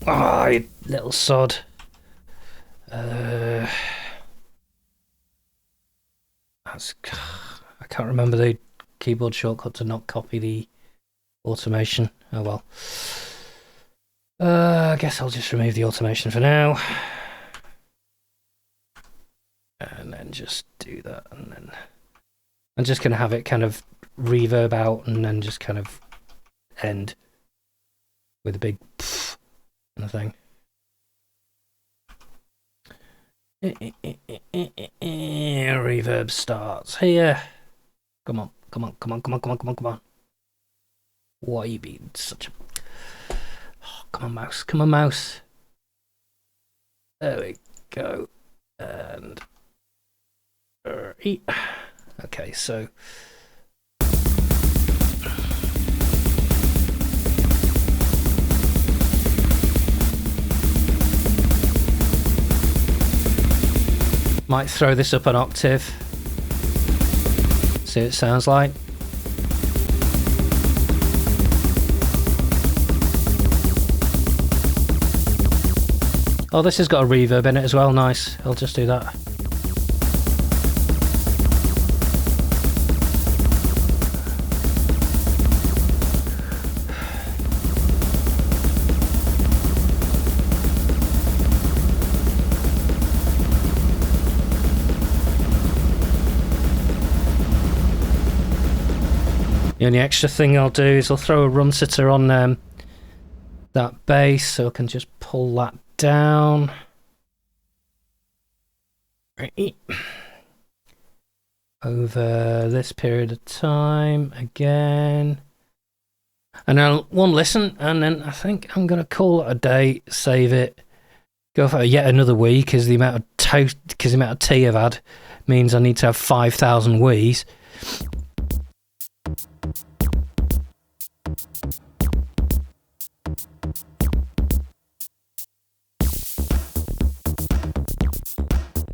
Oh, you little sod. I can't remember the keyboard shortcut to not copy the automation. Oh well. I guess I'll just remove the automation for now. And then just do that, and then I'm just going to have it kind of reverb out and then just kind of end with a big pfft kind of thing. Reverb starts here. Come on, come on, come on, come on, come on, come on, come on. Why are you being such a... Oh, come on, mouse. Come on, mouse. There we go. And... Okay, so... Might throw this up an octave. See what it sounds like. Oh, this has got a reverb in it as well. Nice. I'll just do that. The only extra thing I'll do is I'll throw a run sitter on that bass, so I can just pull that down. Over this period of time again. And then one listen, and then I think I'm going to call it a day, save it, go for yet another wee, because the amount of tea I've had means I need to have 5,000 wees.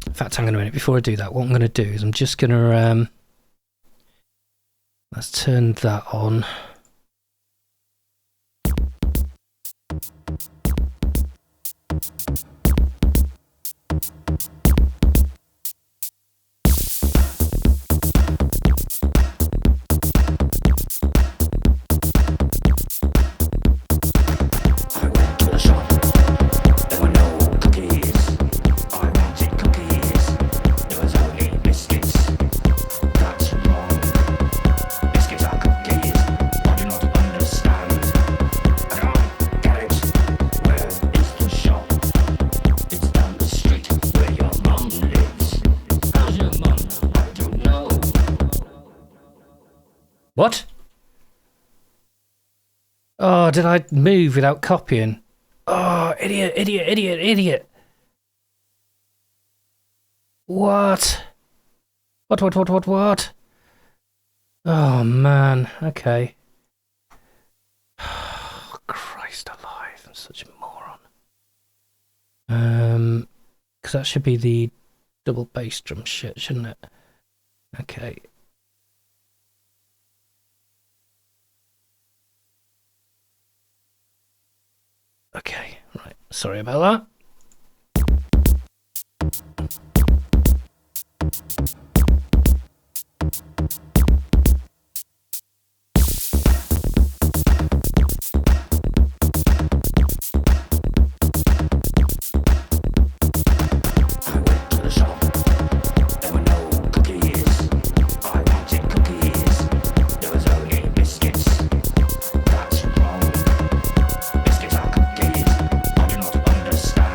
In fact, hang on a minute, before I do that, what I'm going to do is I'm just going to, let's turn that on. What? Oh, did I move without copying? Oh, idiot, idiot, idiot, idiot. What? What? Oh, man. Okay. Oh, Christ alive. I'm such a moron. Because that should be the double bass drum shit, shouldn't it? Okay. Okay, right. Sorry about that. Understand.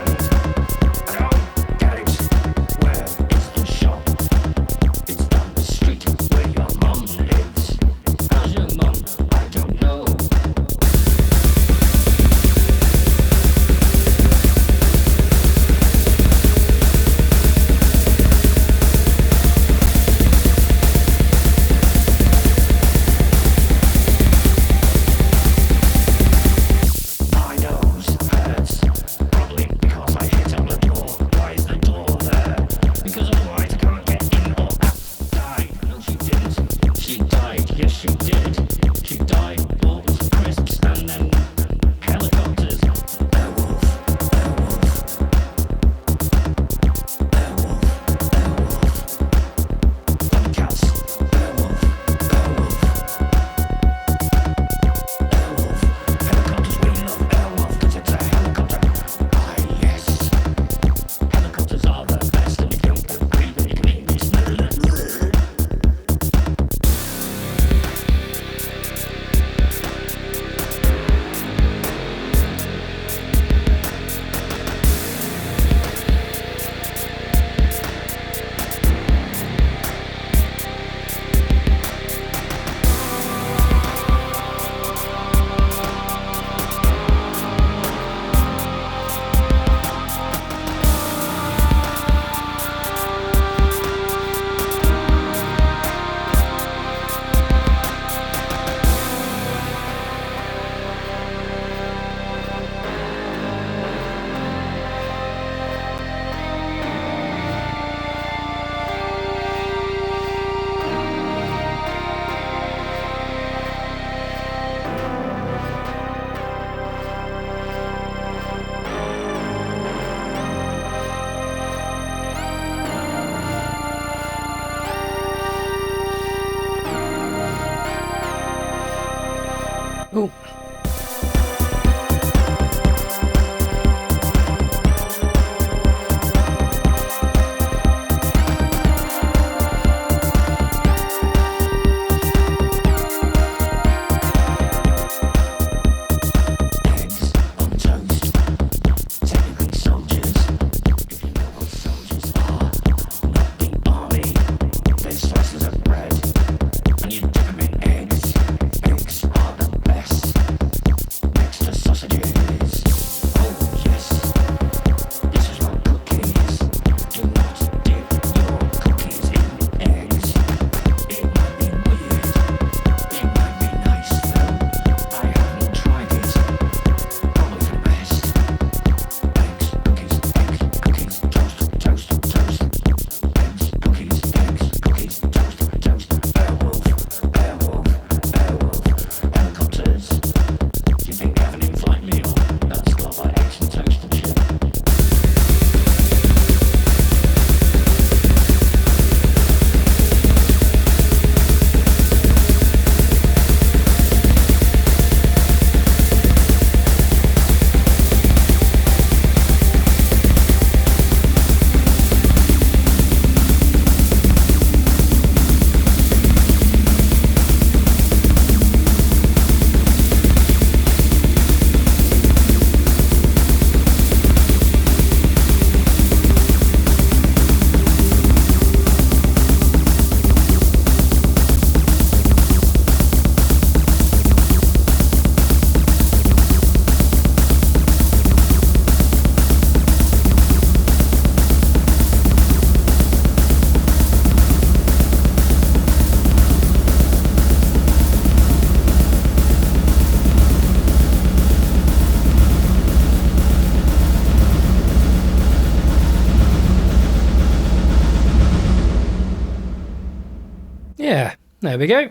Yeah, there we go.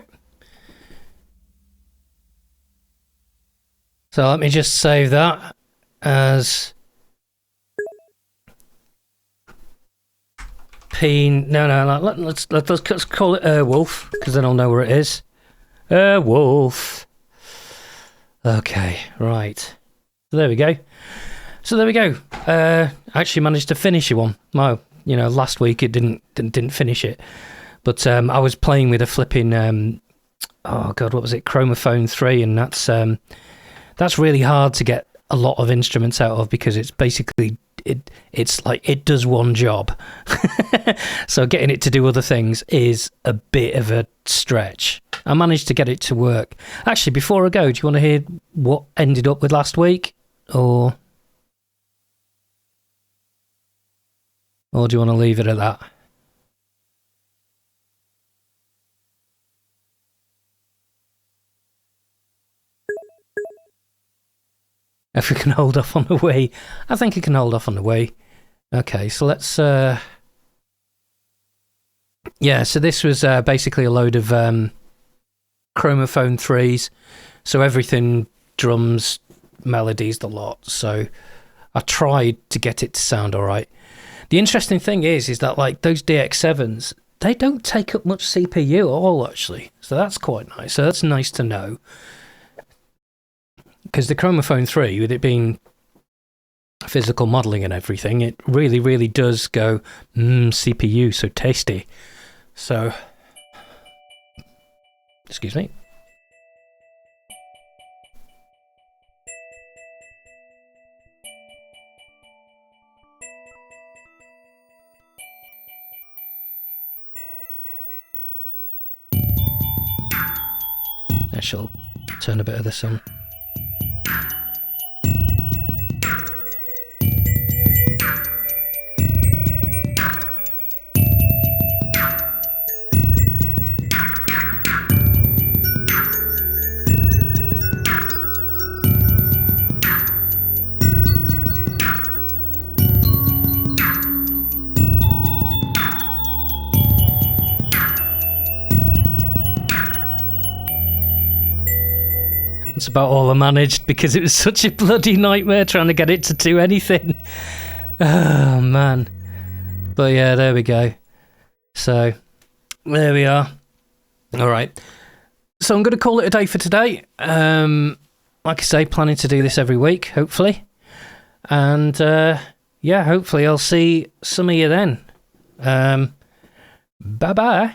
So let me just save that as let's call it Airwolf, because then I'll know where it is. Airwolf. Okay, right. So there we go. I actually managed to finish one. Well, last week it didn't finish it, but I was playing with a flipping oh god, what was it? Chromophone 3, and that's really hard to get a lot of instruments out of, because it's basically it's like it does one job. So getting it to do other things is a bit of a stretch. I managed to get it to work. Actually, before I go, do you want to hear what ended up with last week, or do you want to leave it at that? If we can hold off on the way. I think it can hold off on the way. Okay, so let's... Yeah, so this was basically a load of Chromophone 3s. So everything, drums, melodies, the lot. So I tried to get it to sound alright. The interesting thing is that like those DX7s, they don't take up much CPU at all, actually. So that's quite nice. So that's nice to know. Because the Chromophone 3, with it being physical modelling and everything, it really, really does go, CPU, so tasty. So, excuse me. I shall turn a bit of this on. That's about all I managed, because it was such a bloody nightmare trying to get it to do anything. Oh, man. But yeah, there we go. So, there we are. Alright. So I'm going to call it a day for today. Like I say, planning to do this every week, hopefully. And, yeah, hopefully I'll see some of you then. Bye-bye.